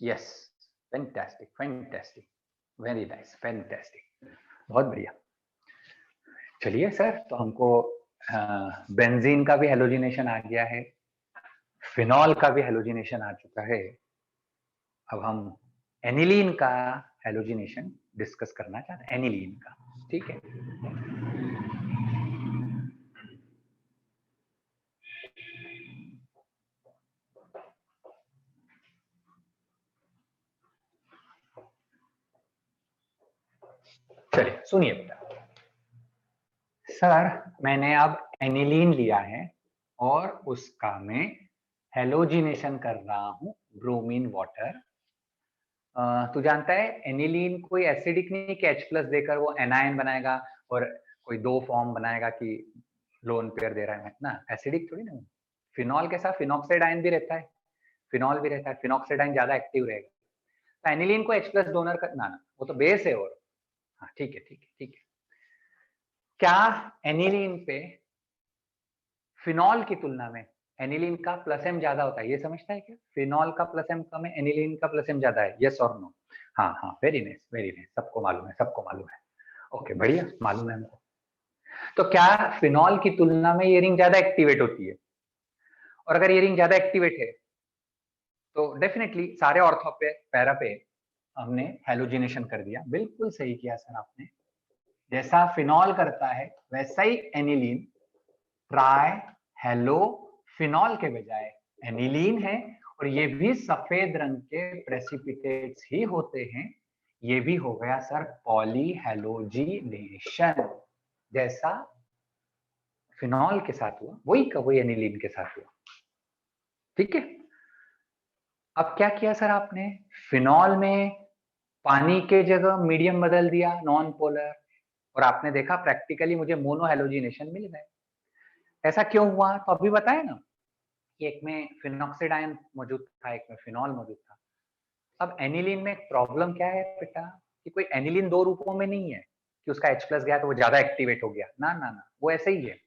Yes, fantastic fantastic, very nice, fantastic, बहुत बढ़िया। चलिए सर, तो हमको बेंजीन का भी हेलोजिनेशन आ गया है, फिनॉल का भी हेलोजिनेशन आ चुका है। अब हम एनिलीन का हेलोजिनेशन डिस्कस करना चाहते हैं, एनिलीन का, ठीक है। चलिए सुनिए बेटा, सर मैंने अब एनिलीन लिया है और उसका मैं हेलोजिनेशन कर रहा हूं ब्रोमीन वाटर। तू जानता है एनिलीन कोई एसिडिक नहीं कि H+ देकर वो एनायन बनाएगा और कोई दो फॉर्म बनाएगा कि लोन पेयर दे रहा है ना, एसिडिक थोड़ी ना। फिनॉल के साथ फिनॉक्साइड आयन भी रहता है, फिनॉल भी रहता है, फिनॉक्साइड आयन ज्यादा एक्टिव रहेगा। तो एनिलीन को H+ डोनर करना ना, वो तो बेस है। और हाँ ठीक है ठीक है ठीक है। क्या एनिलीन पे फिनॉल की तुलना में एनिलीन का प्लस एम ज्यादा होता है, ये समझता है क्या? फिनॉल का प्लस एम कम है, एनिलीन का प्लस एम ज्यादा है, यस और नो? हाँ हाँ, वेरी नाइस वेरी नाइस, सबको मालूम है, सबको मालूम है। ओके बढ़िया, मालूम है हमको। तो क्या फिनॉल की तुलना में ये रिंग ज्यादा एक्टिवेट होती है? और अगर ये रिंग ज्यादा एक्टिवेट है तो डेफिनेटली सारे ऑर्थो पे पैरा पे हमने हेलोजिनेशन कर दिया। बिल्कुल सही किया सर आपने, जैसा फिनॉल करता है वैसा ही एनिलीन ट्राई हेलो फिनॉल के बजाय एनिलीन है, और ये भी सफेद रंग के प्रेसिपिटेट्स ही होते हैं। ये भी हो गया सर पॉलीहेलोजिनेशन, जैसा फिनॉल के साथ हुआ वही का वही एनिलीन के साथ हुआ, ठीक है। अब क्या किया सर आपने, फिनॉल में पानी के जगह मीडियम बदल दिया नॉन पोलर, और आपने देखा प्रैक्टिकली मुझे मोनोहेलोजिनेशन मिल गए। ऐसा क्यों हुआ? तो अभी बताया ना, एक में फिनॉक्साइड आयन मौजूद था, एक में फिनॉल मौजूद था। अब एनिलीन में प्रॉब्लम क्या है बेटा, कि कोई एनिलीन दो रूपों में नहीं है कि उसका H+ गया तो वो ज्यादा एक्टिवेट हो गया, ना ना ना, वो ऐसे ही है।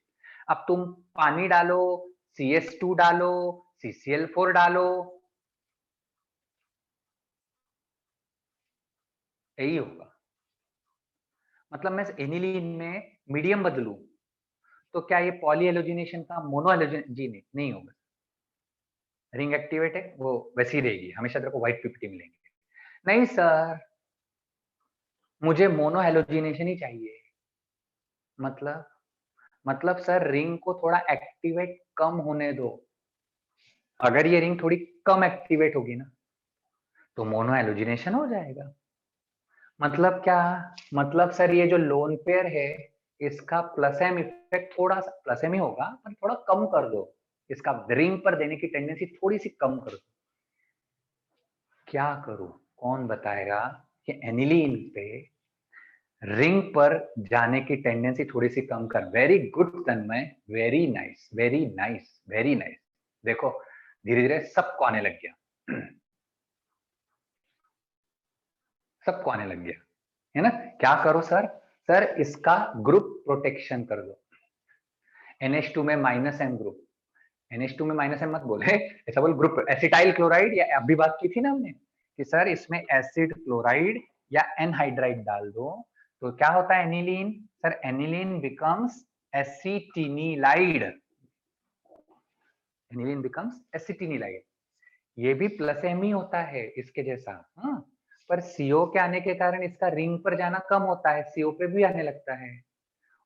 अब तुम पानी डालो, CS2 डालो, CCl4 डालो, यही होगा। मतलब मैं एनिलीन में मीडियम बदलूं तो क्या ये पॉलीहेलोजिनेशन का मोनोहेलोजिन नहीं होगा? रिंग एक्टिवेट है वो वैसी रहेगी, हमेशा तेरे को व्हाइट पीपीटी मिलेंगे। नहीं सर, मुझे मोनोहेलोजिनेशन ही चाहिए। मतलब सर रिंग को थोड़ा एक्टिवेट कम होने दो। अगर ये रिंग थोड़ी कम एक्टिवेट होगी ना तो मोनोहेलोजिनेशन हो जाएगा। मतलब क्या? मतलब सर ये जो लोन पेयर है इसका प्लस एम इफेक्ट थोड़ा सा प्लस एम ही होगा, पर थोड़ा कम कर दो, इसका रिंग पर देने की टेंडेंसी थोड़ी सी कम कर दो। क्या करूं? कौन बताएगा कि एनिलीन पे रिंग पर जाने की टेंडेंसी थोड़ी सी कम कर? Very good Tanmay, very nice very nice very nice. देखो धीरे धीरे सबको आने लग गया, सबको आने लग गया है ना। क्या करो सर, सर इसका ग्रुप प्रोटेक्शन कर दो। NH2 में -M ग्रुप, NH2 में -M मत बोले, ऐसा बोल ग्रुप एसिटाइल क्लोराइड, या अभी बात की थी ना हमने कि सर इसमें एसिड क्लोराइड या एनहाइड्राइड डाल दो तो क्या होता है aniline? Sir aniline becomes acetanilide, aniline becomes acetanilide. ये भी प्लस एम ही होता है इसके जैसा, हाँ, पर CO के आने के कारण इसका रिंग पर जाना कम होता है, CO पे भी आने लगता है।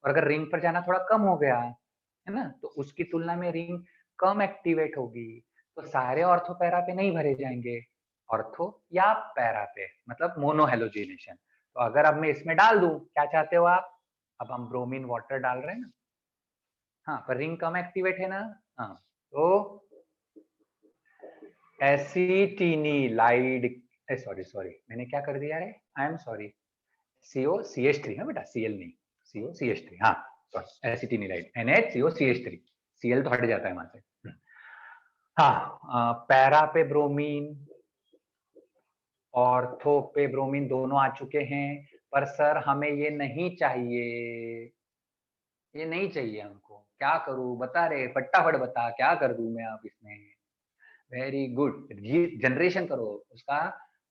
और अगर रिंग पर जाना थोड़ा कम हो गया है ना, तो उसकी तुलना में रिंग कम एक्टिवेट होगी, तो सारे ऑर्थो पैरा पे नहीं भरे जाएंगे, ऑर्थो या पैरा पे, मतलब मोनोहेलोजिनेशन। तो अगर अब मैं इसमें डाल दूं, क्या चाहते हो आप? अब हम ब्रोमीन वाटर डाल रहे हैं ना, हाँ, पर रिंग कम एक्टिवेट है ना, हाँ, तो एसिटिनिलाइड, सॉरी सॉरी मैंने क्या कर दिया रे, आई एम सॉरी, COCH3 है बेटा, Cl नहीं, COCH3, हाँ सॉरी, एसिटिनिलाइड NHCOCH3, Cl तो हट जाता है वहां से। हाँ पैरा पे ब्रोमीन, ऑर्थो पे ब्रोमीन दोनों आ चुके हैं, पर सर हमें ये नहीं चाहिए, ये नहीं चाहिए हमको, क्या करूं बता रे, फटाफट बता क्या कर दूं मैं आप इसमें। वेरी गुड, जनरेशन करो उसका,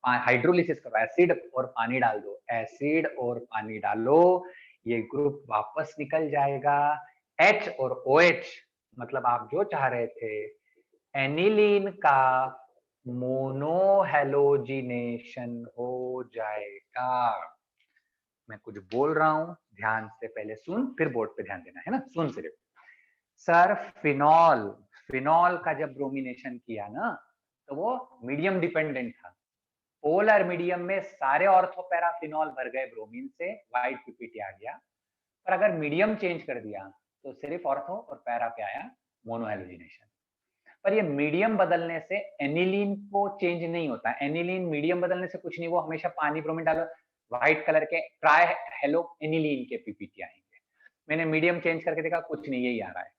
हाइड्रोलिसिस करो, एसिड और पानी डाल दो, एसिड और पानी डालो, ये ग्रुप वापस निकल जाएगा, H और OH, मतलब आप जो चाह रहे थे, एनिलीन का मोनोहेलोजिनेशन हो जाएगा। मैं कुछ बोल रहा हूं, ध्यान से पहले सुन, फिर बोर्ड पे ध्यान देना है ना, सुन सिर्फ। सर फिनॉल, फिनॉल का जब ब्रोमिनेशन किया ना, तो वो मीडियम डिपेंडेंट था, पोलर मीडियम में सारे ऑर्थोपैरा फिनॉल भर गए ब्रोमीन से, व्हाइट पीपीटी आ गया, पर अगर मीडियम चेंज कर दिया तो सिर्फ ऑर्थो और पैरा पे आया मोनोहेलोजिनेशन। पर ये मीडियम बदलने से एनिलीन को चेंज नहीं होता, एनिलीन मीडियम बदलने से कुछ नहीं, वो हमेशा पानी ब्रोमीन डालो, व्हाइट कलर के ट्राई हेलो एनिलीन के पीपीटी आएंगे। मैंने मीडियम चेंज करके देखा, कुछ नहीं, यही आ रहा है।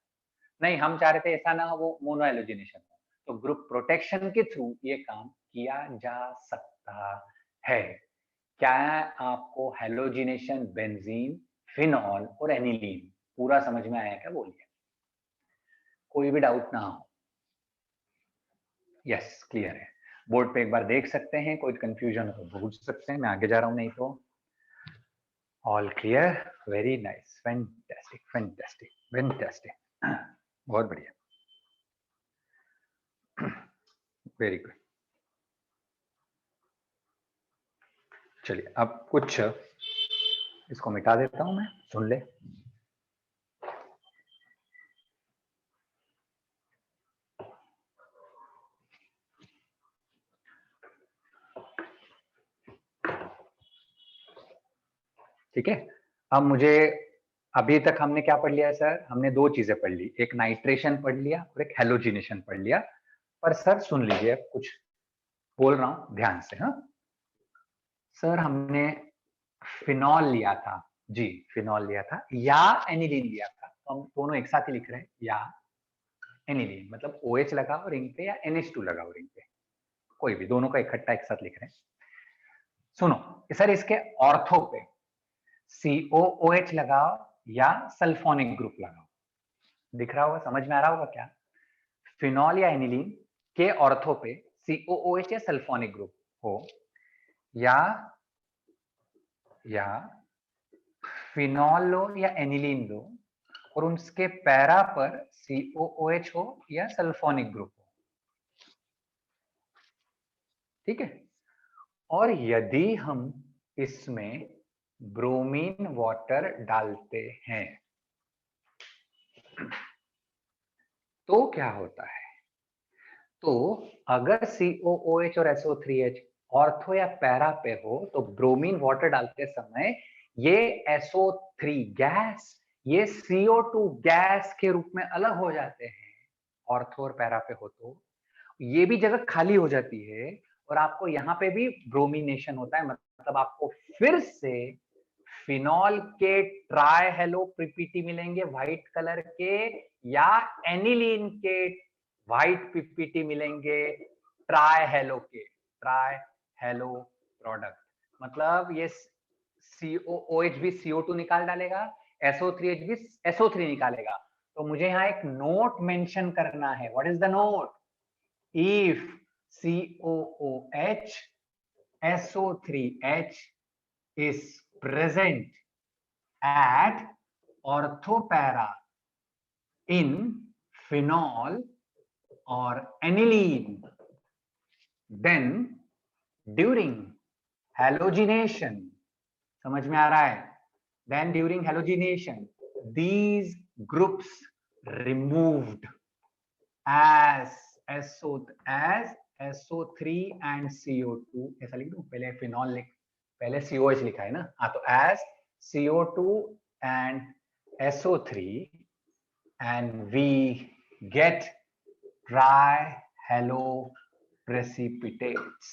नहीं, हम चाह रहे थे ऐसा ना हो, वो मोनोहेलोजिनेशन हो, तो ग्रुप प्रोटेक्शन के थ्रू ये काम किया जा सकता है। क्या आपको हेलोजिनेशन, बेंजीन, फिनॉल और एनिलीन पूरा समझ में आया क्या, बोलिए, कोई भी डाउट ना हो? यस, क्लियर है। बोर्ड पे एक बार देख सकते हैं, कोई कंफ्यूजन हो तो पूछ सकते हैं, मैं आगे जा रहा हूं, नहीं तो all clear, very nice, fantastic fantastic fantastic, बहुत बढ़िया, वेरी गुड। चलिए अब कुछ इसको मिटा देता हूं मैं, सुन ले। ठीक है, अब मुझे, अभी तक हमने क्या पढ़ लिया सर, हमने दो चीजें पढ़ ली, एक नाइट्रेशन पढ़ लिया और एक हेलोजिनेशन पढ़ लिया। पर सर सुन लीजिए, कुछ बोल रहा हूं ध्यान से, हाँ सर, हमने फिनॉल लिया था जी, फिनॉल लिया था या एनिलीन लिया था, तो हम दोनों एक साथ ही लिख रहे हैं, या एनिलीन, मतलब OH लगाओ रिंग पे या NH2 लगाओ रिंग पे, कोई भी, दोनों का इकट्ठा एक साथ लिख रहे हैं। सुनो सर, इसके ऑर्थो पे COOH लगाओ या सल्फोनिक ग्रुप लगाओ, दिख रहा होगा, समझ में आ रहा होगा क्या? फिनॉल या एनिलीन के ऑर्थो पे COOH या सल्फोनिक ग्रुप हो, या फिनॉल लो या एनिलीन लो और उसके पैरा पर COOH हो या सल्फोनिक ग्रुप हो, ठीक है। और यदि हम इसमें ब्रोमीन वाटर डालते हैं तो क्या होता है? तो अगर COOH और SO3H ऑर्थो या पैरा पे हो, तो ब्रोमीन वाटर डालते समय ये SO3 गैस, ये CO2 गैस के रूप में अलग हो जाते हैं, ऑर्थो और पैरा पे हो तो ये भी जगह खाली हो जाती है और आपको यहाँ पे भी ब्रोमिनेशन होता है, मतलब आपको फिर से फिनॉल के ट्राई हेलो पीपीटी मिलेंगे व्हाइट कलर के, या एनिलीन के व्हाइट पीपीटी मिलेंगे ट्राई हेलो के, ट्राई हेलो प्रोडक्ट, मतलब ये COOH भी CO2 निकाल डालेगा, SO3H भी SO3 निकालेगा। तो मुझे यहाँ एक नोट मेंशन करना है, what is the note? if COOH SO3H is present at orthopara in phenol or aniline, then during halogenation, समझ में आ रहा है, then during halogenation these groups removed as SO3 and CO2, ऐसा लिख दूं, पहले फिनॉल लिख, पहले COH लिखा है ना, हाँ, तो as CO2 and SO3 and we get trihalo precipitates.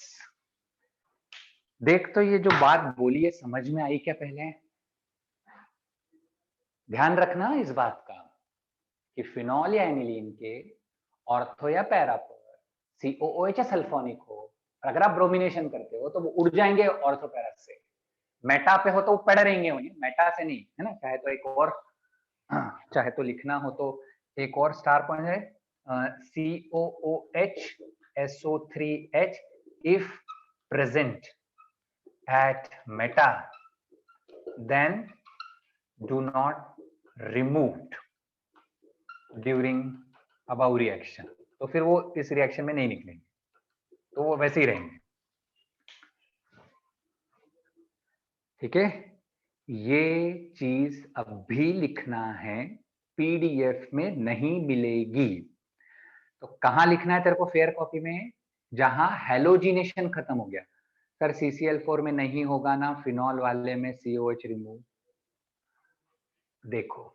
देख, तो ये जो बात बोली है समझ में आई क्या? पहले ध्यान रखना इस बात का कि फिनॉल या एनिलीन के ऑर्थो या पैरा पर COOH या सल्फोनिक हो, और अगर आप ब्रोमिनेशन करते हो तो वो उड़ जाएंगे ऑर्थोपैरस से। मेटा पे हो तो वो पढ़ रहेंगे उन्हें, मेटा से नहीं, है ना। चाहे तो एक और चाहे तो लिखना हो तो एक और स्टार पॉइंट है, COOH SO3H if present at meta then do not removed during above reaction। तो फिर वो इस रिएक्शन में नहीं निकलेंगे, तो वो वैसे ही रहेंगे। ठीक है, ये चीज अभी लिखना है, पीडीएफ में नहीं मिलेगी। तो कहां लिखना है तेरे को फेयर कॉपी में? जहां हेलोजिनेशन खत्म हो गया। सर CCl4 में नहीं होगा ना, फिनॉल वाले में COH रिमूव। देखो,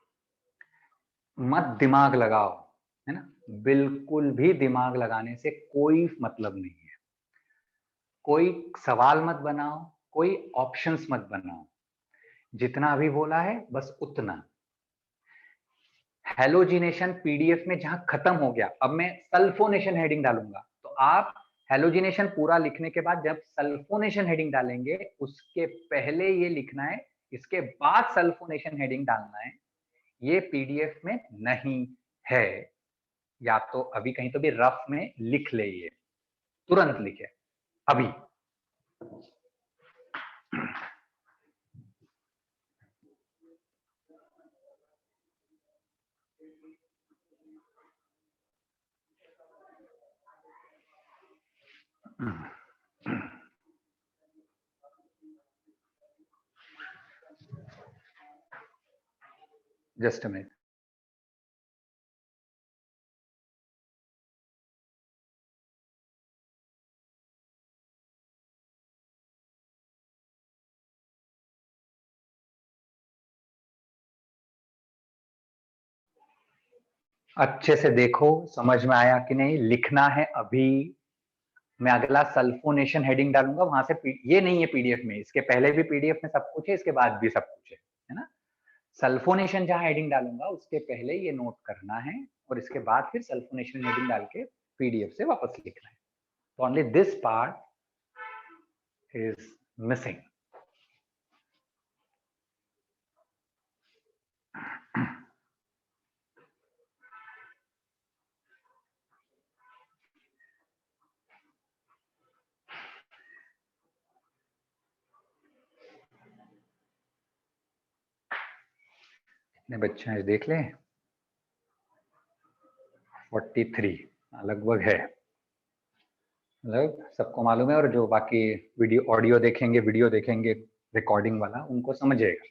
मत दिमाग लगाओ, है ना, बिल्कुल भी दिमाग लगाने से कोई मतलब नहीं है। कोई सवाल मत बनाओ, कोई ऑप्शंस मत बनाओ, जितना अभी बोला है बस उतना। हेलोजिनेशन पीडीएफ में जहां खत्म हो गया, अब मैं सल्फोनेशन हेडिंग डालूंगा, तो आप हेलोजिनेशन पूरा लिखने के बाद जब सल्फोनेशन हेडिंग डालेंगे उसके पहले ये लिखना है, इसके बाद सल्फोनेशन हेडिंग डालना है। ये पीडीएफ में नहीं है, या तो अभी कहीं तो भी रफ में लिख ले, ये तुरंत लिखे अभी। Just a minute. अच्छे से देखो, समझ में आया कि नहीं? लिखना है अभी। मैं अगला सल्फोनेशन हेडिंग डालूंगा, वहां से ये नहीं है पीडीएफ में, इसके पहले भी पीडीएफ में सब कुछ है, इसके बाद भी सब कुछ है ना। सल्फोनेशन जहां हेडिंग डालूंगा उसके पहले ये नोट करना है, और इसके बाद फिर सल्फोनेशन हेडिंग डाल के पीडीएफ से वापस लिखना है। तो only this part is missing. कितने बच्चे हैं देख लें? 43 लगभग है, मतलब सबको मालूम है, और जो बाकी वीडियो ऑडियो देखेंगे, वीडियो देखेंगे रिकॉर्डिंग वाला, उनको समझेगा।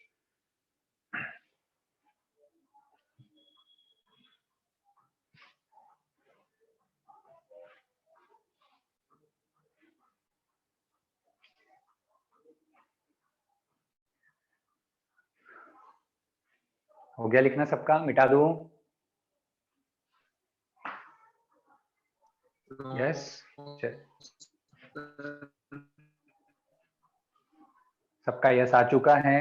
हो गया लिखना सबका? मिटा दूं? यस, सबका यस आ चुका है।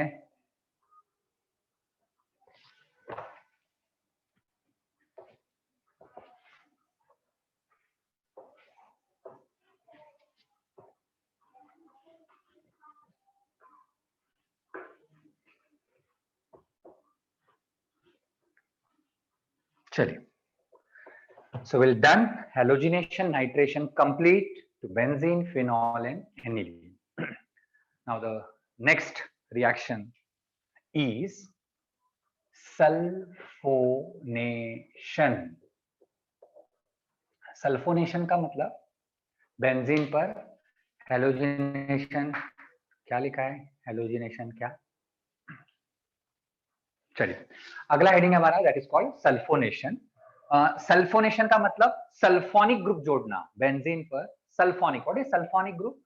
चलिए, so we'll done halogenation nitration complete to benzene, phenol and aniline. Now the next reaction is sulphonation. Sulphonation का मतलब बेंजीन पर हेलोजिनेशन, क्या लिखा है? हेलोजिनेशन क्या? चलिए, अगला हेडिंग हमारा that is called sulphonation. Sulphonation का मतलब सल्फोनिक ग्रुप जोड़ना बेंजीन पर। Sulphonic, what is sulphonic group?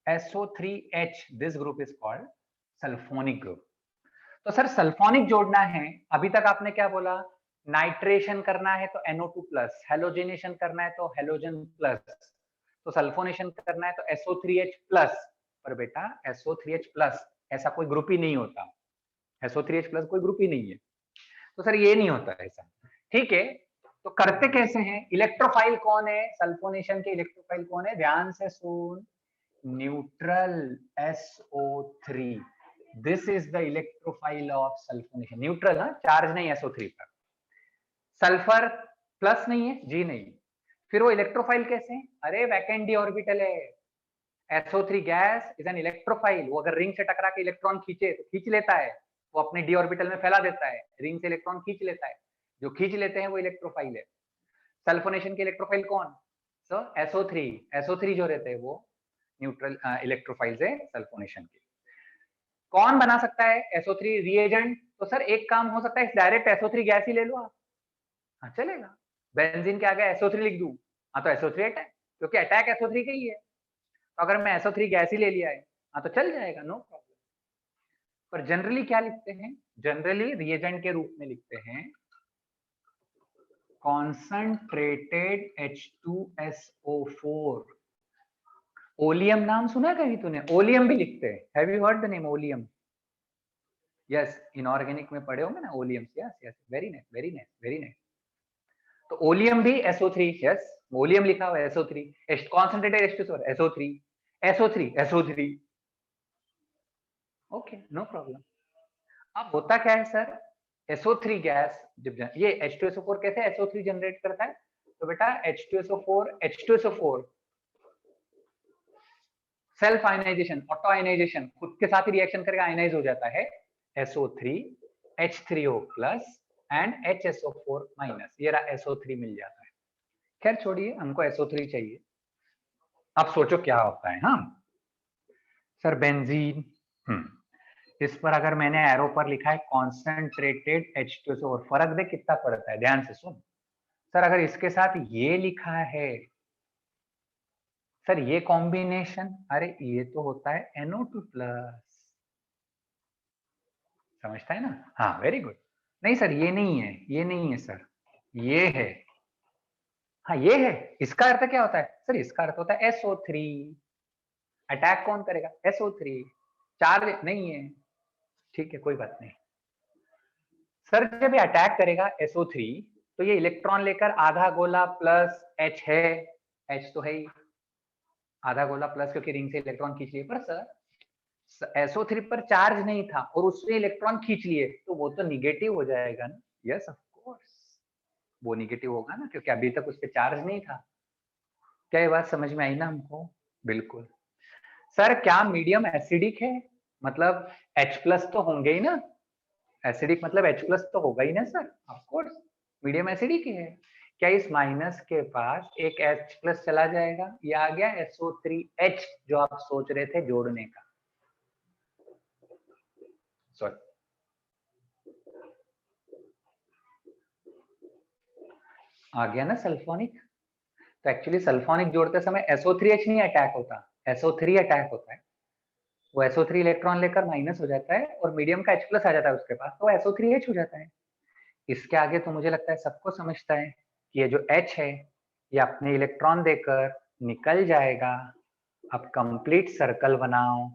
SO3H, this group is called sulphonic group. तो सर सल्फोनिक जोड़ना है, अभी तक आपने क्या बोला? नाइट्रेशन करना है तो NO2+, हेलोजिनेशन करना है तो हेलोजन प्लस, तो सल्फोनेशन करना है तो SO3H+। पर बेटा SO3H+ ऐसा कोई ग्रुप ही नहीं होता, SO3H+ कोई ग्रुप ही नहीं है, तो सर ये नहीं होता ऐसा। ठीक है, तो करते कैसे हैं? इलेक्ट्रोफाइल कौन है सल्फोनेशन के? इलेक्ट्रोफाइल कौन है? ध्यान से सुन, neutral SO3, this is the electrophile of sulphonation. Neutral, हाँ, चार्ज नहीं SO3 पर। सल्फर प्लस नहीं है, जी नहीं। फिर वो इलेक्ट्रोफाइल कैसे? अरे वैकेंट डी ऑर्बिटल है। SO3 gas is an electrophile. वो अगर रिंग से टकरा के इलेक्ट्रॉन खींचे तो खींच लेता है, वो अपने डी ऑर्बिटल में फैला देता है, रिंग से इलेक्ट्रॉन खींच लेता है। जो खींच लेते हैं वो इलेक्ट्रोफाइल है। सल्फोनेशन के इलेक्ट्रोफाइल कौन? सो SO3। SO3 जो रहते हैं वो न्यूट्रल इलेक्ट्रोफाइल्स है सल्फोनेशन के। कौन बना सकता है SO3 रिएजेंट? तो सर एक काम हो सकता है, डायरेक्ट SO3 गैस ही ले लो आप, हाँ चलेगा। बेंजीन के आगे SO3 लिख दूं, हाँ तो SO3 अटैक, क्योंकि अटैक SO3 का ही है। तो अगर मैं SO3 गैस ही ले लिया है, हाँ तो चल जाएगा, नो प्रॉब्लम। पर जनरली क्या लिखते हैं? जनरली रिएजेंट के रूप में लिखते हैं कॉन्संट्रेटेड H2SO4। ओलियम नाम सुना है कभी तूने? ओलियम भी लिखते हैं। Have you heard the name oleum? Yes, inorganic में पढ़े होंगे ना oleum. Yes yes, very nice very nice very nice. तो ओलियम भी SO3, यस, ओलियम लिखा हुआ है SO3, concentrated H2SO4 SO3 SO3 SO3। Okay, no problem. अब होता क्या है सर, SO3 गैस जब ये H2SO4 कैसे SO3 जनरेट करता है? तो बेटा H2SO4 self ionization, auto ionization, खुद के साथ ही रिएक्शन करके आयनाइज हो जाता है SO3 H3O plus and HSO4 minus, ये रहा SO3 मिल जाता है। खैर छोड़िए, हमको SO3 चाहिए। अब सोचो क्या होता है। हाँ सर, बेंजीन, इस पर अगर मैंने एरो पर लिखा है कॉन्सेंट्रेटेड H2SO4, फर्क देख कितना पड़ता है, ध्यान से सुन। सर अगर इसके साथ ये लिखा है सर, ये कॉम्बिनेशन, अरे ये तो होता है NO2 प्लस, समझता है ना? हाँ वेरी गुड। नहीं सर ये नहीं है, ये नहीं है सर, ये है। हाँ ये है। इसका अर्थ क्या होता है सर? इसका अर्थ होता है SO3। अटैक कौन करेगा? SO3। चार्ज नहीं है, ठीक है कोई बात नहीं। सर जब ये अटैक करेगा SO3, तो ये इलेक्ट्रॉन लेकर आधा गोला प्लस H है, H तो है ही, आधा गोला प्लस क्योंकि रिंग से इलेक्ट्रॉन खींच लिए। पर सर SO3 पर चार्ज नहीं था और उसने इलेक्ट्रॉन खींच लिए, तो वो तो निगेटिव हो जाएगा ना? यस ऑफ कोर्स, वो निगेटिव होगा ना, क्योंकि अभी तक उस पर चार्ज नहीं था। क्या ये बात समझ में आई ना हमको? बिल्कुल। सर क्या मीडियम एसिडिक है? मतलब H प्लस तो होंगे ही ना, एसिडिक मतलब H प्लस तो होगा ही ना sir, of course medium acidic है। क्या इस माइनस के पास एक H प्लस चला जाएगा? ये आ गया SO3H जो आप सोच रहे थे जोड़ने का। सॉरी, आ गया ना सल्फोनिक। तो एक्चुअली सल्फोनिक जोड़ते समय SO3H नहीं अटैक होता, SO3 अटैक होता है। वो SO3 इलेक्ट्रॉन लेकर माइनस हो जाता है और मीडियम का H प्लस आ जाता है उसके पास, तो SO3H हो जाता है। इसके आगे तो मुझे लगता है सबको समझता है कि ये जो H है ये अपने इलेक्ट्रॉन देकर निकल जाएगा। अब कंप्लीट सर्कल बनाओ,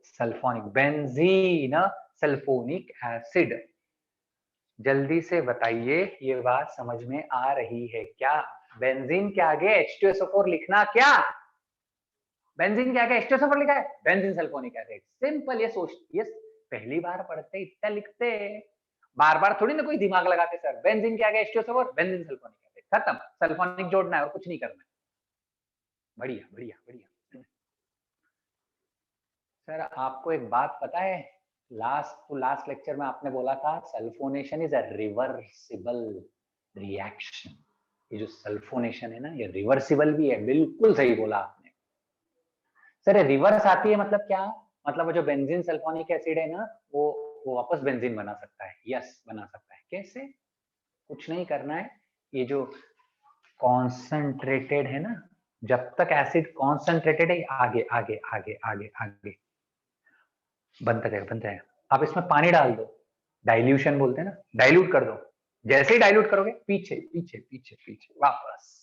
सल्फोनिक बेंजीन सल्फोनिक एसिड। जल्दी से बताइए ये बात समझ में आ रही है क्या? बेंजीन के आगे H2SO4 लिखना क्या? बेंजीन के आगे H2SO4 लिखा है, बेंजीन सल्फोनिक एसिड, सिंपल। ये सोच, ये पहली बार पढ़ते इतना लिखते, बार बार थोड़ी ना कोई दिमाग लगाते सर। बेंजीन के आगे H2SO4 बेंजीन सल्फोनिक एसिड, खत्म। सल्फोनिक जोड़ना है और कुछ नहीं करना है। बढ़िया बढ़िया बढ़िया। सर आपको एक बात पता है, लास्ट लेक्चर में आपने बोला था sulphonation is a reversible reaction. ये जो सल्फोनेशन है ना, ये रिवर्सिबल भी है, बिल्कुल सही बोला आपने। सर रिवर्स आती है मतलब क्या? मतलब वो जो बेंजीन सल्फोनिक एसिड है ना, वो वापस बेंजीन बना सकता है। यस बना सकता है। कैसे? कुछ नहीं करना है, ये जो कॉन्सेंट्रेटेड है ना, जब तक एसिड कॉन्सेंट्रेटेड है आगे आगे आगे आगे आगे बनता जाएगा बनता जाएगा। आप इसमें पानी डाल दो, डाइल्यूशन बोलते हैं ना, डाइल्यूट कर दो। जैसे ही डाइल्यूट करोगे पीछे पीछे पीछे पीछे वापस।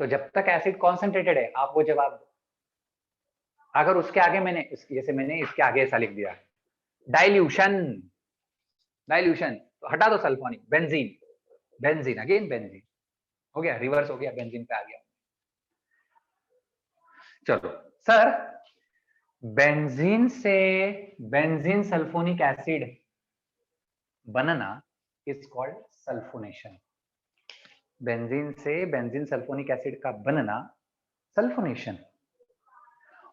तो जब तक एसिड कॉन्सेंट्रेटेड है आप वो जवाब दो। अगर उसके आगे मैंने जैसे मैंने इसके आगे ऐसा लिख दिया डाइल्यूशन, डाइल्यूशन, तो हटा दो sulphonic, benzene, benzene again benzene, हो गया, रिवर्स हो गया, बेंजीन पे आ गया। चलो सर, बेंजीन से बेंजीन सल्फोनिक एसिड बनना इज कॉल्ड सल्फोनेशन। बेंजीन से बेंजीन सल्फोनिक एसिड का बनना सल्फोनेशन,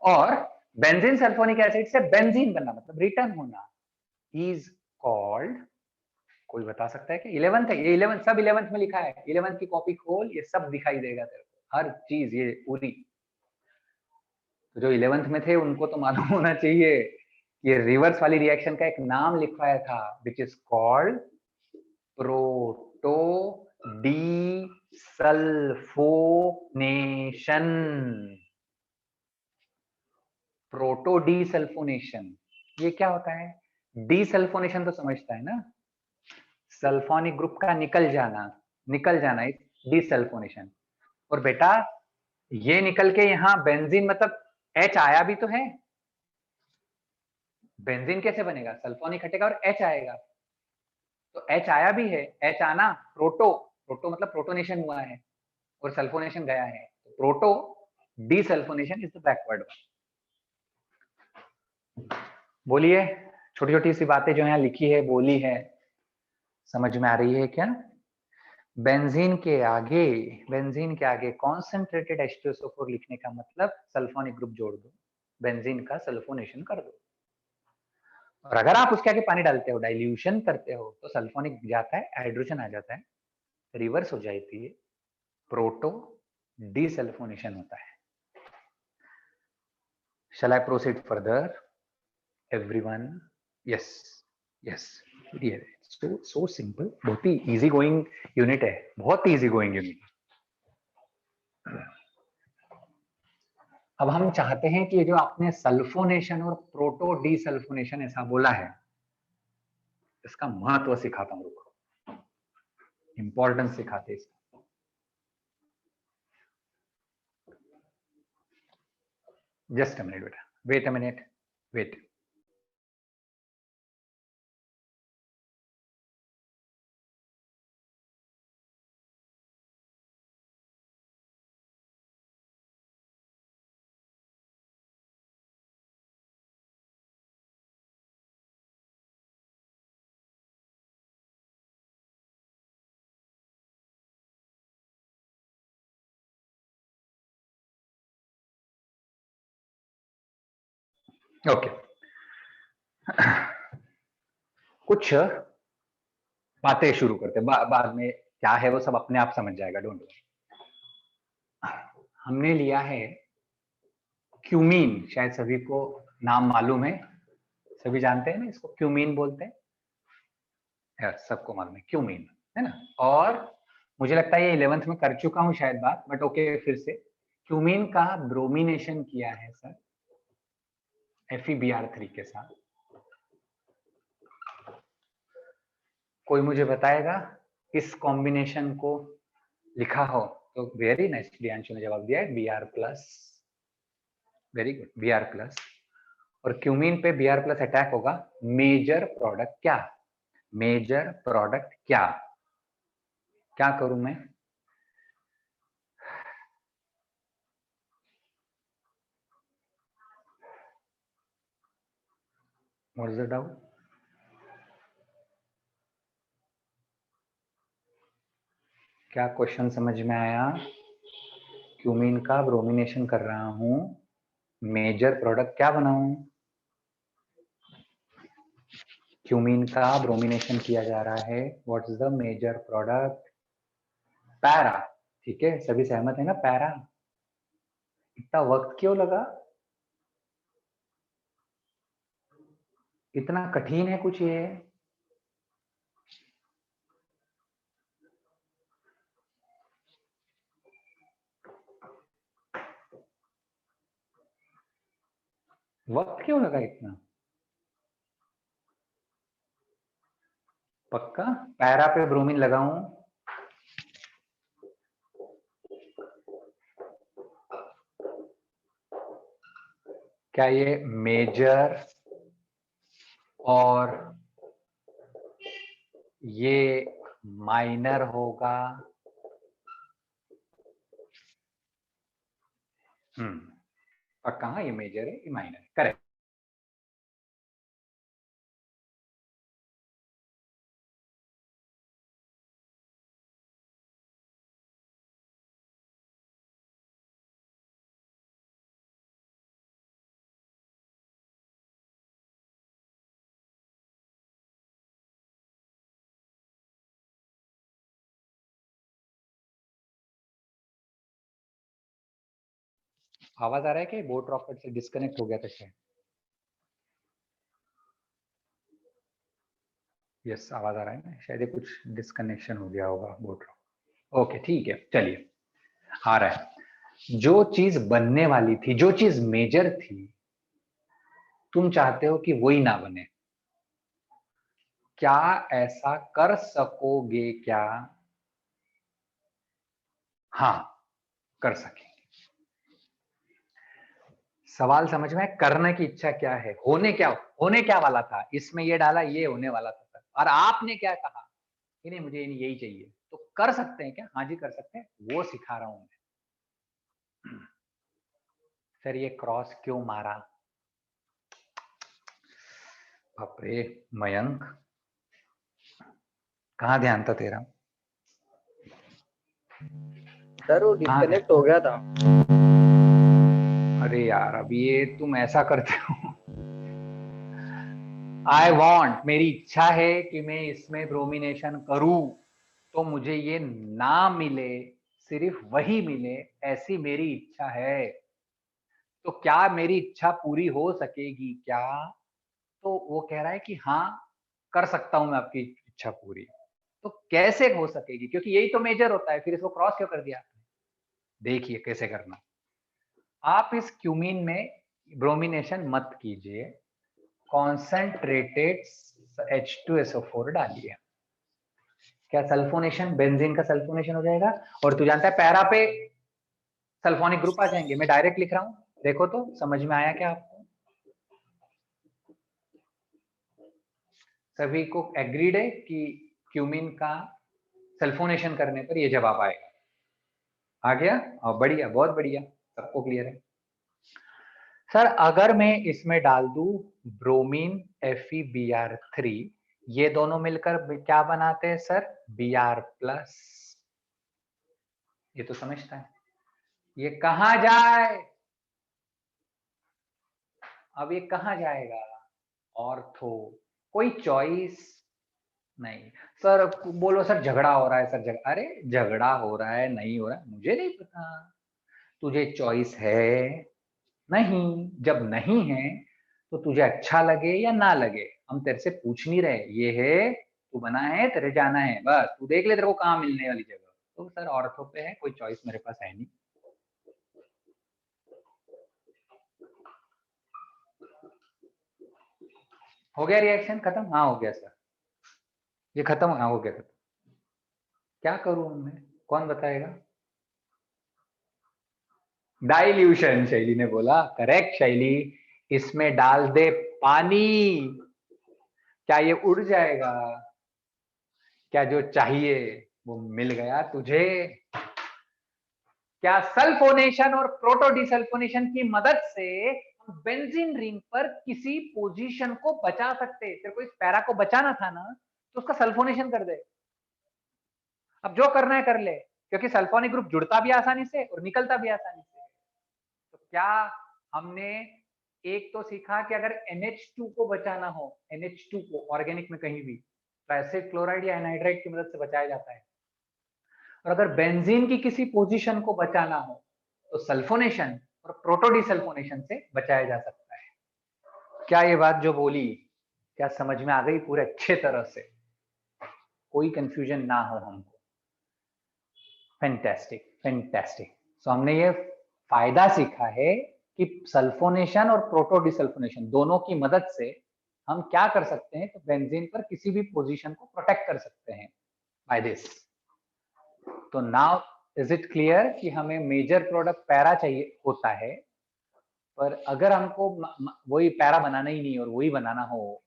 और बेंजीन सल्फोनिक एसिड से बेंजीन बनना मतलब रिटर्न होना इज कॉल्ड, कोई बता सकता है कि 11th है? ये 11th, सब 11th में लिखा है। 11th की कॉपी खोल, ये सब दिखाई देगा तेरे को, हर चीज ये पूरी। तो जो 11th में थे उनको तो मालूम होना चाहिए, ये रिवर्स वाली रिएक्शन का एक नाम लिखवाया था, which is called proto D sulphonation. Proto D sulphonation, ये क्या होता है? डी सल्फोनेशन तो समझता है ना, सल्फोनिक ग्रुप का निकल जाना इज डी सल्फोनेशन। और बेटा ये निकल के यहाँ बेंजीन, मतलब H आया भी तो है। बेंजीन कैसे बनेगा? सल्फोनिक हटेगा और H आएगा, तो H आया भी है। H आना, प्रोटो, प्रोटो मतलब प्रोटोनेशन हुआ है और सल्फोनेशन गया है, तो proto D sulphonation is the backward one. बोलिए, छोटी छोटी सी बातें जो यहाँ लिखी है, बोली है, समझ में आ रही है क्या? बेंजीन के आगे कॉन्सेंट्रेटेड H2SO4 लिखने का मतलब सल्फोनिक ग्रुप जोड़ दो, बेंजीन का सल्फोनेशन कर दो। और अगर आप उसके आगे पानी डालते हो, डाइल्यूशन करते हो, तो सल्फोनिक जाता है, हाइड्रोजन आ जाता है, रिवर्स हो जाती है, प्रोटो डीसल्फोनेशन होता है। Shall I proceed further? Everyone? Yes, yes. So simple. बहुत ही easy going यूनिट है, बहुत easy going यूनिट। अब हम चाहते हैं कि जो आपने सल्फोनेशन और प्रोटो डीसल्फोनेशन ऐसा बोला है, इसका महत्व सिखाता हूं, रुको, इंपॉर्टेंस सिखाते इसका। जस्ट अ मिनट बेटा, wait a minute, wait. Okay, कुछ बातें शुरू करते हैं, बाद में क्या है वो सब अपने आप समझ जाएगा, डोंट वरी। हमने लिया है क्यूमीन, शायद सभी को नाम मालूम है, सभी जानते हैं ना इसको, क्यूमीन बोलते हैं, सबको मालूम है क्यूमीन, है ना। और मुझे लगता है ये 11th में कर चुका हूं शायद बात, बट ओके, फिर से क्यूमीन का ब्रोमिनेशन किया है सर FeBr3 के साथ। कोई मुझे बताएगा इस कॉम्बिनेशन को लिखा हो तो? वेरी नाइसली अंशु ने जवाब दिया है Br+, वेरी गुड, Br+। और क्यूमीन पे Br+ अटैक होगा, मेजर प्रोडक्ट क्या? मेजर प्रोडक्ट क्या? क्या करूं मैं? What is the doubt? क्या क्वेश्चन समझ में आया? क्यूमीन का ब्रोमिनेशन कर रहा हूं, मेजर प्रोडक्ट क्या बनाऊं? क्यूमीन का ब्रोमिनेशन किया जा रहा है, what is the major product? Para. ठीक है, सभी सहमत है ना? पैरा। इतना वक्त क्यों लगा? इतना कठिन है कुछ ये? वक्त क्यों लगा इतना? पक्का पैरा पे ब्रोमीन लगाऊं? क्या ये मेजर और ये माइनर होगा? और कहाँ ये मेजर है, ये माइनर है। करेक्ट। आवाज आ रहा है कि बोट रॉकेट से डिस्कनेक्ट हो गया था शायद? यस, आवाज आ रहा है ना, शायद ये कुछ डिस्कनेक्शन हो गया होगा बोट रॉकेट। ओके ठीक है, चलिए आ रहा है। जो चीज बनने वाली थी, जो चीज मेजर थी, तुम चाहते हो कि वही ना बने। क्या ऐसा कर सकोगे क्या? हाँ, कर सके। सवाल समझ में है? करने की इच्छा क्या है, होने क्या वाला था, इसमें ये डाला, ये होने वाला था सर, और आपने क्या कहा कि नहीं मुझे यही चाहिए, तो कर सकते हैं क्या? हाँ जी कर सकते हैं, वो सिखा रहा हूं मैं। सर ये क्रॉस क्यों मारा? बाप रे मयंक, कहाँ ध्यान था तेरा? सर वो हाँ, डिस्कनेक्ट हो गया था। अरे यार अब ये तुम ऐसा करते हो। आई वॉन्ट, मेरी इच्छा है कि मैं इसमें ब्रोमिनेशन करूं, तो मुझे ये ना मिले, सिर्फ वही मिले, ऐसी मेरी इच्छा है। तो क्या मेरी इच्छा पूरी हो सकेगी क्या? तो वो कह रहा है कि हाँ कर सकता हूं मैं आपकी इच्छा पूरी। तो कैसे हो सकेगी, क्योंकि यही तो मेजर होता है, फिर इसको क्रॉस क्यों कर दिया? देखिए कैसे करना। आप इस क्यूमीन में ब्रोमिनेशन मत कीजिए, कॉन्सेंट्रेटेड H2SO4 डालिए। क्या सल्फोनेशन, बेंजीन का सल्फोनेशन हो जाएगा, और तू जानता है पैरा पे सल्फोनिक ग्रुप आ जाएंगे। मैं डायरेक्ट लिख रहा हूं, देखो तो समझ में आया क्या आपको? सभी को एग्रीड है कि क्यूमीन का सल्फोनेशन करने पर ये जवाब आएगा? आ गया? और बढ़िया, बहुत बढ़िया, सबको क्लियर है। सर अगर मैं इसमें डाल दूं ब्रोमीन FeBr3, ये दोनों मिलकर क्या बनाते हैं सर? Br+। ये तो समझता है। ये कहाँ जाए? अब ये कहाँ जाएगा? ऑर्थो। कोई चॉइस नहीं। सर बोलो सर झगड़ा हो रहा है, सर झगड़ा, अरे झगड़ा हो रहा है नहीं हो रहा है मुझे नहीं पता। तुझे चॉइस है नहीं? जब नहीं है तो तुझे अच्छा लगे या ना लगे, हम तेरे से पूछ नहीं रहे, ये है तू बना है, तेरे जाना है, बस तू देख ले तेरे को कहाँ मिलने वाली जगह। तो सर ऑर्थो पे है, कोई चॉइस मेरे पास है नहीं। हो गया रिएक्शन खत्म? हाँ हो गया सर, ये खत्म, हाँ हो गया खत्म। क्या करूं मैं, कौन बताएगा? डाइल्यूशन, शैली ने बोला, करेक्ट शैली। इसमें डाल दे पानी, क्या ये उड़ जाएगा? क्या जो चाहिए वो मिल गया तुझे? क्या सल्फोनेशन और प्रोटो डिसल्फोनेशन की मदद से हम बेंजीन रिंग पर किसी पोजीशन को बचा सकते? तेरे को इस पैरा को बचाना था ना, तो उसका सल्फोनेशन कर दे। अब जो करना है कर ले, क्योंकि सल्फोनिक ग्रुप जुड़ता भी आसानी से और निकलता भी आसानी से। तो क्या हमने एक तो सीखा कि अगर NH2 को बचाना हो, NH2 को ऑर्गेनिक में कहीं भी, तो एसिड क्लोराइड या एनहाइड्राइड की मदद से बचाया जाता है। और अगर बेंजीन की किसी पोजीशन को बचाना हो तो सल्फोनेशन और प्रोटोडिसल्फोनेशन से बचाया जा सकता है। क्या ये बात जो बोली, क्या समझ में आ गई पूरे अच्छे तरह से? कोई कंफ्यूजन ना हो हमको। Fantastic fantastic. सो हमने ये फायदा सीखा है कि सल्फोनेशन और प्रोटोडिसल्फोनेशन दोनों की मदद से हम क्या कर सकते हैं, तो बेंजीन पर किसी भी पोजीशन को प्रोटेक्ट कर सकते हैं बाय दिस। तो नाउ इज इट क्लियर कि हमें मेजर प्रोडक्ट पैरा चाहिए होता है, पर अगर हमको वही पैरा बनाना ही नहीं और वही बनाना हो,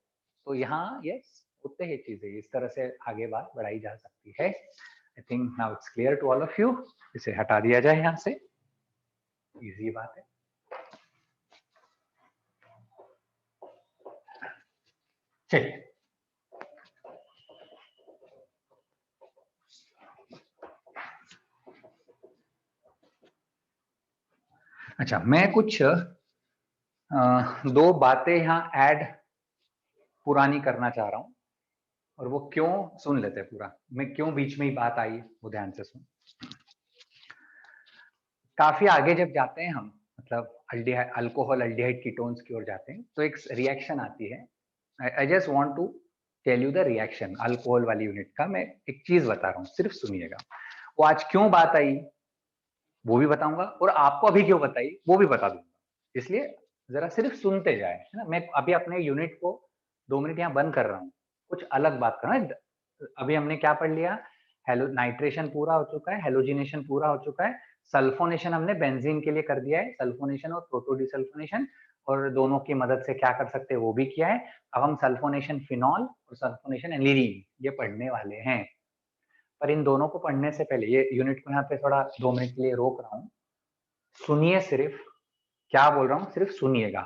तो यहाँ यस होते हैं चीजें, इस तरह से आगे बात बढ़ाई जा सकती है। I think now it's clear to all of you. इसे हटा दिया जाए यहाँ से, इजी बात है। चलिए, अच्छा मैं कुछ दो बातें यहाँ ऐड पुरानी करना चाह रहा हूं, और वो क्यों सुन लेते हैं पूरा, मैं क्यों बीच में ही बात आई वो ध्यान से सुन। काफी आगे जब जाते हैं हम, मतलब अल्कोहल अल्डिहाइड कीटोन्स की ओर जाते हैं, तो एक रिएक्शन आती है। I just want to tell you the reaction alcohol वाली यूनिट का। मैं एक चीज बता रहा हूँ, सिर्फ सुनिएगा। वो आज क्यों बात आई वो भी बताऊंगा, और आपको अभी क्यों बताई वो भी बता दूंगा। इसलिए जरा सिर्फ सुनते जाए, है ना। मैं अभी अपने यूनिट को 2 मिनट यहाँ बंद कर रहा हूँ, कुछ अलग बात करना है। अभी हमने क्या पढ़ लिया, नाइट्रेशन पूरा हो चुका है, हेलोजिनेशन पूरा हो चुका है, सल्फोनेशन हमने बेंजीन के लिए कर दिया है, सल्फोनेशन और प्रोटोडिसल्फोनेशन, और दोनों की मदद से क्या कर सकते हैं वो भी किया है। अब हम सल्फोनेशन फिनॉल और सल्फोनेशन एनिलीन ये पढ़ने वाले हैं। पर इन दोनों को पढ़ने से पहले ये यूनिट को यहाँ पे थोड़ा 2 मिनट के लिए रोक रहा हूँ। सुनिए, सिर्फ क्या बोल रहा हूँ सिर्फ सुनिएगा।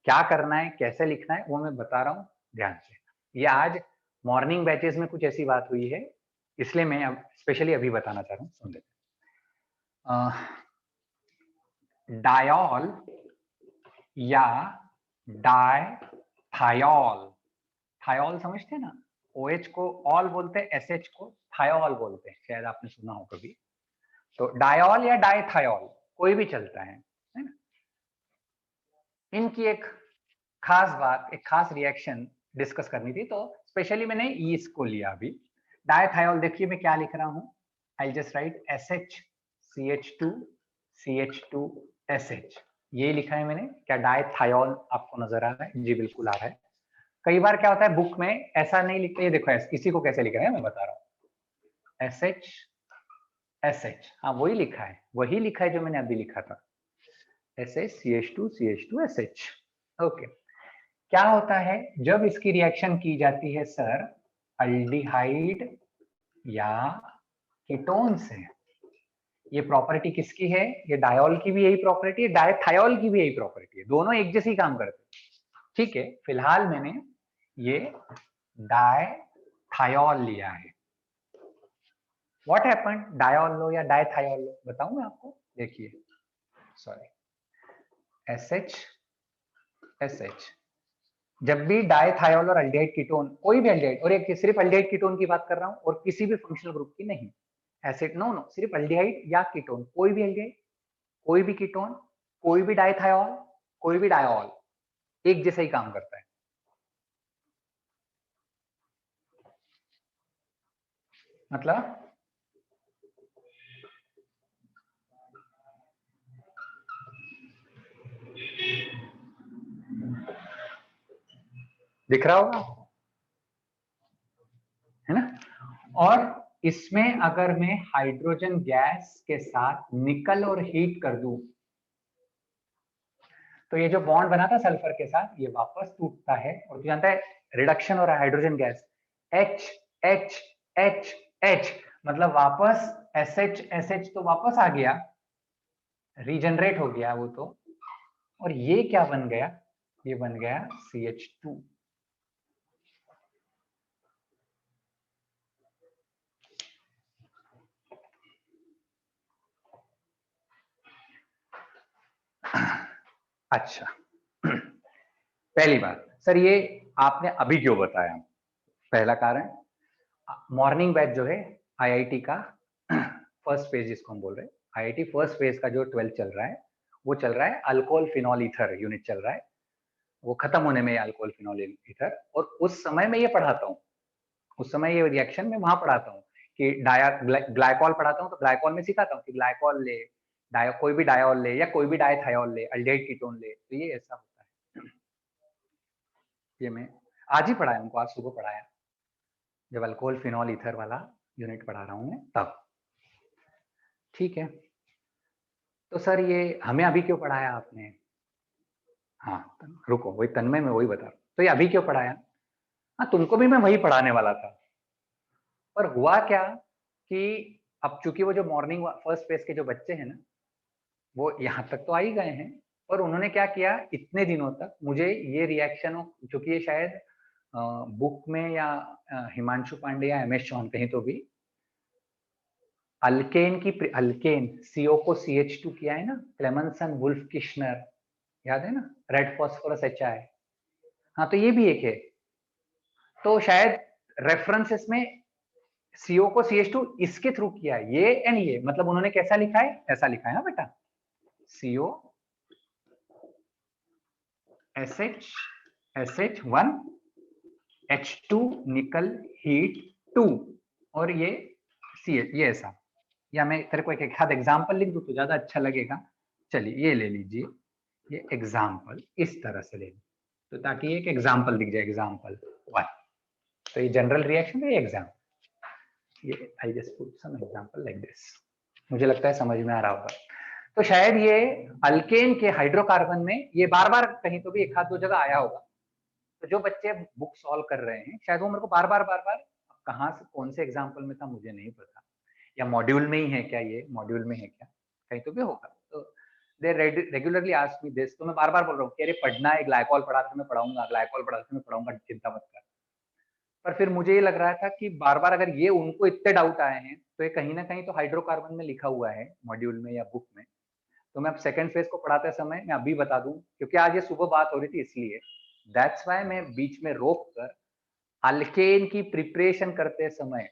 क्या करना है कैसे लिखना है वो मैं बता रहा हूँ, ध्यान से। ये आज मॉर्निंग बैचेस में कुछ ऐसी बात हुई है, इसलिए मैं अब स्पेशली अभी बताना चाह रहा हूँ, सुन लेते। डायॉल या डायथायोल, थायोल समझते हैं ना, OH को ऑल बोलते हैं, SH को थायोल बोलते हैं, शायद आपने सुना हो कभी। तो डायॉल या डायथायोल कोई भी चलता है ना। इनकी एक खास बात, एक खास रिएक्शन डिस्कस करनी थी, तो स्पेशली मैंने इसको लिया अभी। डायथायोल देखिए मैं क्या लिख रहा हूं, आई जस्ट राइट SH2CH2SH, ये लिखा है मैंने। क्या डायथायोल आपको नजर आ रहा है? जी बिल्कुल आ रहा है। कई बार क्या होता है बुक में ऐसा नहीं लिखते, ये देखो इसी को कैसे लिखा है मैं बता रहा हूँ, SH, हाँ वही लिखा है, वही लिखा है जो मैंने अभी लिखा था, SH2CH2SH। ओके, क्या होता है जब इसकी रिएक्शन की जाती है सर अल्डिहाइड या कीटोन से? ये प्रॉपर्टी किसकी है? ये डायोल की भी यही प्रॉपर्टी है, डायथायोल की भी यही प्रॉपर्टी है, दोनों एक जैसे ही काम करते हैं। ठीक है, फिलहाल मैंने ये डायथायोल लिया है। व्हाट हैपेंड, डायोल लो या डायथायोल लो, बताऊं मैं आपको। देखिए, सॉरी, SH, जब भी डायथायोल और अल्डिहाइड कीटोन, कोई भी अल्डिहाइड, और एक सिर्फ अल्डिहाइड कीटोन की बात कर रहा हूं और किसी भी फंक्शनल ग्रुप की नहीं, एसिड नो नो, सिर्फ अल्डिहाइड या कीटोन, कोई भी अल्डिहाइड, कोई भी कीटोन, कोई भी डायथायोल, कोई भी डायोल, एक जैसा ही काम करता है। मतलब दिख रहा होगा, है ना। और इसमें अगर मैं हाइड्रोजन गैस के साथ निकल और हीट कर दूं, तो ये जो बॉन्ड बना था सल्फर के साथ, ये वापस टूटता है, और तू जानता है रिडक्शन हो रहा है hydrogen gas, H H H H, मतलब वापस SH SH तो वापस आ गया, रीजनरेट हो गया वो तो। और ये क्या बन गया? ये बन गया CH2। अच्छा, पहली बात सर, ये आपने अभी क्यों बताया? पहला कारण, मॉर्निंग बैच जो है IIT का फर्स्ट फेज जिसको हम बोल रहे हैं, IIT फर्स्ट फेज का जो 12 चल रहा है, वो चल रहा है अल्कोहल फिनॉल ईथर यूनिट चल रहा है, वो खत्म होने में अल्कोहल फिनॉल ईथर। और उस समय मैं ये पढ़ाता हूँ, उस समय ये रिएक्शन में वहां पढ़ाता हूँ कि ग्लाइकॉल पढ़ाता हूँ, तो ग्लाइकॉल में सिखाता हूँ कि ग्लाइकॉल ले, कोई भी डायोल ले या कोई भी डायथायोल ले, अल्डिहाइड कीटोन ले, तो ये ऐसा होता है। ये मैं आज ही पढ़ाया उनको, आज सुबह पढ़ाया, जब अल्कोहल फिनॉल ईथर वाला यूनिट पढ़ा रहा हूँ मैं तब। ठीक है, तो सर ये हमें अभी क्यों पढ़ाया आपने? हाँ रुको, वही तन्मय में वही बता रहा हूँ, तो ये अभी क्यों पढ़ाया? हाँ तुमको भी मैं वही पढ़ाने वाला था, पर हुआ क्या कि अब चूंकि वो जो मॉर्निंग फर्स्ट फेज के जो बच्चे हैं ना, वो यहाँ तक तो आ ही गए हैं, पर उन्होंने क्या किया, इतने दिनों तक मुझे ये रिएक्शन, चूंकि ये शायद बुक में या हिमांशु पांडे या एम एस चौहान कहीं तो भी अल्केन सीओ को CH2 किया है ना, क्लेमेंसन, वुल्फ किश्नर, याद है ना, रेड फॉस्फोरस HI। हाँ तो ये भी एक है, तो शायद रेफरेंसेस में CO को CH2 इसके थ्रू किया है, ये एंड ये, मतलब उन्होंने कैसा लिखा है, ऐसा लिखा है ना बेटा, CO SH1 H2 निकल हीट 2 और ये CH, ये ऐसा, या मैं तेरे को एक आध एग्जाम्पल लिख दूं तो ज्यादा अच्छा लगेगा। चलिए ये ले लीजिए, ये एग्जाम्पल इस तरह से ले लीजिए, तो ताकि एक एग्जाम्पल दिख जाए, एग्जाम्पल 1, तो ये जनरल रिएक्शन है, एग्जाम, ये I just put some example like this, मुझे लगता है समझ में आ रहा होगा। तो शायद ये अल्केन के हाइड्रोकार्बन में ये बार बार कहीं तो भी एक आध दो जगह आया होगा, तो जो बच्चे बुक सॉल्व कर रहे हैं शायद वो मेरे को बार बार कहाँ से कौन से एग्जाम्पल में था मुझे नहीं पता, या मॉड्यूल में ही है क्या, ये मॉड्यूल में है क्या, कहीं तो भी होगा। तो दे रेगुलरली आस्क मी दिस, तो मैं बार बार बोल रहा हूँ कि अरे पढ़ना है, ग्लाइकॉल पढ़ा था मैं पढ़ाऊंगा, ग्लाइकॉल पढ़ा था मैं पढ़ाऊंगा, चिंता मत कर। पर फिर मुझे ये लग रहा था कि बार बार अगर ये उनको इतने डाउट आए हैं तो ये कहीं ना कहीं तो हाइड्रोकार्बन में लिखा हुआ है मॉड्यूल में या बुक में। तो मैं अब सेकंड फेज को पढ़ाते समय मैं अभी बता दूं, क्योंकि आज ये सुबह बात हो रही थी इसलिए, दैट्स वाई मैं बीच में रोक कर अल्केन की प्रिपरेशन करते समय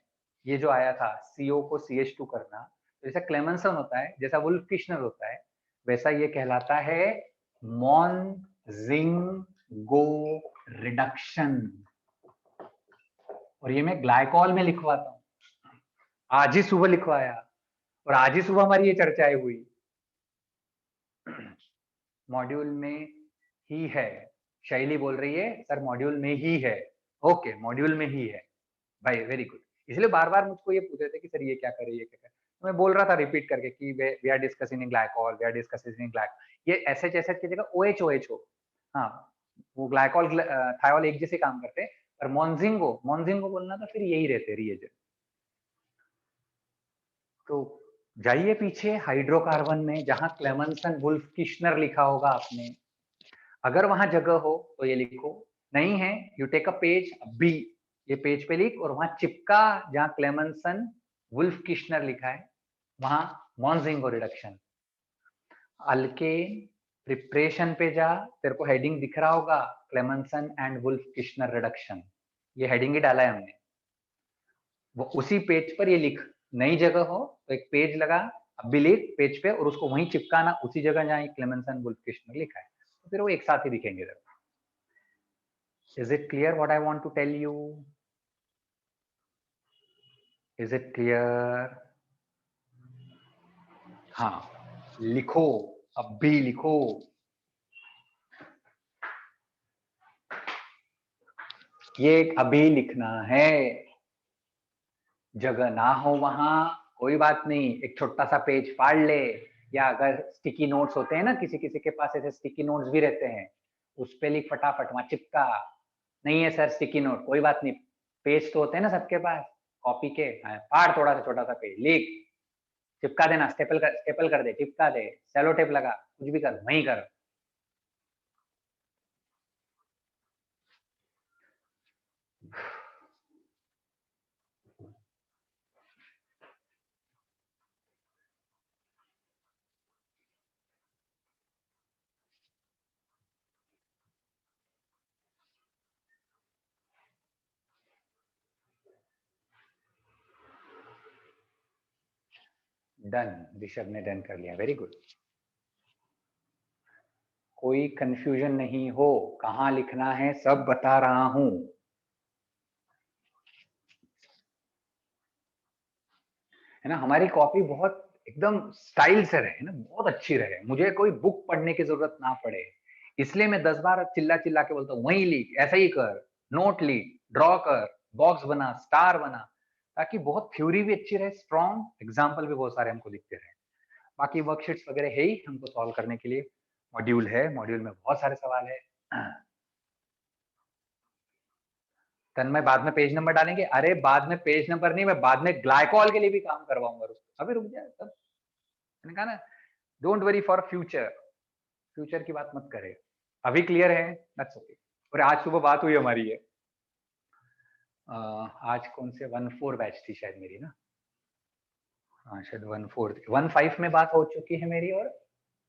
ये जो आया था CO को CH2 करना, तो जैसा क्लेमेंसन होता है, जैसा वुल्फ किश्नर होता है, वैसा ये कहलाता है मॉन्जिंगो रिडक्शन, और ये मैं ग्लाइकॉल में लिखवाता हूँ, आज ही सुबह लिखवाया और आज ही सुबह हमारी ये चर्चाएं हुई। मॉड्यूल में ही है, शैली बोल रही है सर मॉड्यूल में ही है, ओके मॉड्यूल में ही है भाई, वेरी गुड। इसलिए बार बार मुझको ये पूछ रहे थे कि सर ये क्या करे, ये क्या करे, तो मैं बोल रहा था रिपीट करके कि we are discussing in glycol, we are discussing in glycol, ये SH की जगह OH हो, हाँ वो ग्लाइकॉल थायोल एक जैसे काम करते हैं, पर मॉन्जिंगो बोलना तो फिर यही रहते रिएजेंट। तो जाइए पीछे हाइड्रोकार्बन में जहां क्लेमेंसन वुल्फ किश्नर लिखा होगा आपने, अगर वहां जगह हो तो ये लिखो, नहीं है you take a page B, ये पेज पे लिख और वहां चिपका जहां क्लेमेंसन वुल्फ किश्नर लिखा है वहां मॉन्जिंगो रिडक्शन। अल्केन प्रिपरेशन पे जा, तेरे को हेडिंग दिख रहा होगा Clemmensen and Wolff Kishner reduction, ये हेडिंग ही डाला है हमने, वो उसी पेज पर ये लिख, नई जगह हो तो एक पेज लगा, अब भी लिख पेज पे और उसको वहीं चिपकाना उसी जगह जहां क्लेमेंसन वुल्फ किश्नर लिखा है, तो फिर वो एक साथ ही दिखेंगे। Is it clear what I want to tell you? Is it clear? हाँ लिखो, अब भी लिखो, ये अभी लिखना है, जगह ना हो वहां कोई बात नहीं, एक छोटा सा पेज फाड़ ले, या अगर स्टिकी नोट्स होते हैं ना, किसी किसी के पास ऐसे स्टिकी नोट्स भी रहते हैं, उस पे लिख फटाफट, वहां चिपका, नहीं है सर स्टिकी नोट कोई बात नहीं, पेज तो होते हैं ना सबके पास कॉपी के, फाड़ थोड़ा सा छोटा सा पेज, लिख, चिपका देना, स्टेपल कर दे, चिपका दे, सेलो टेप लगा, कुछ भी कर, वहीं कर। डन, ऋषभ ने डन कर लिया, वेरी गुड। कोई कंफ्यूजन नहीं हो, कहाँ लिखना है सब बता रहा हूं, है ना। हमारी कॉपी बहुत एकदम स्टाइल से रहे ना, बहुत अच्छी रहे, मुझे कोई बुक पढ़ने की जरूरत ना पड़े, इसलिए मैं 10 बार चिल्ला चिल्ला के बोलता हूँ वही लिख, ऐसा ही कर, नोट लिख, ड्रॉ कर, बॉक्स बना, स्टार बना, ताकि बहुत थ्योरी भी अच्छी रहे, स्ट्रॉन्ग एग्जाम्पल भी बहुत सारे हमको दिखते रहे। बाकी वर्कशीट्स वगैरह है ही हमको सॉल्व करने के लिए, मॉड्यूल है, मॉड्यूल में बहुत सारे सवाल है। तन्मय बाद में पेज नंबर डालेंगे, अरे बाद में पेज नंबर नहीं, मैं बाद में ग्लाइकॉल के लिए भी काम करवाऊंगा, अभी रुक जाए तब, मैंने कहा ना don't worry for future, future की बात मत करे, अभी क्लियर है, दैट्स ओके। और आज सुबह बात हुई हमारी है, आज कौन से 1-4 बैच थी शायद मेरी ना, हाँ शायद 1-4 1-5 में बात हो चुकी है मेरी और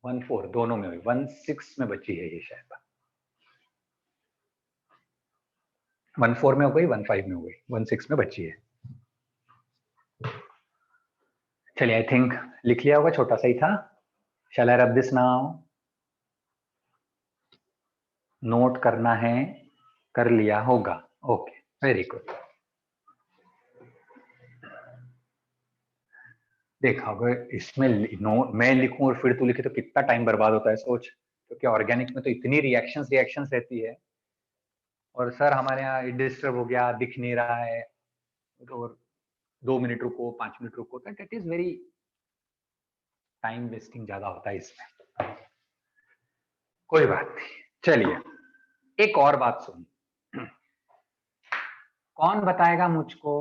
1-4 दोनों में हुई, 1-6 में बची है ये शायद, 1-4 में हो गई, 1-5 में हो गई, 1-6 में बची है। चलिए आई थिंक लिख लिया होगा, छोटा सा ही था। शैल आई रब दिस नाउ? नोट करना है, कर लिया होगा, ओके वेरी गुड। देखा अगर इसमें मैं लिखूं और फिर तू लिखे तो कितना टाइम बर्बाद होता है सोच, क्योंकि ऑर्गेनिक में तो इतनी रिएक्शंस रहती है, और सर हमारे यहाँ डिस्टर्ब हो गया, दिख नहीं रहा है, और 2 मिनट रुको, 5 मिनट रुको, तो that is very time wasting ज्यादा होता है इसमें। कोई बात नहीं, चलिए एक और बात सुन। कौन बताएगा मुझको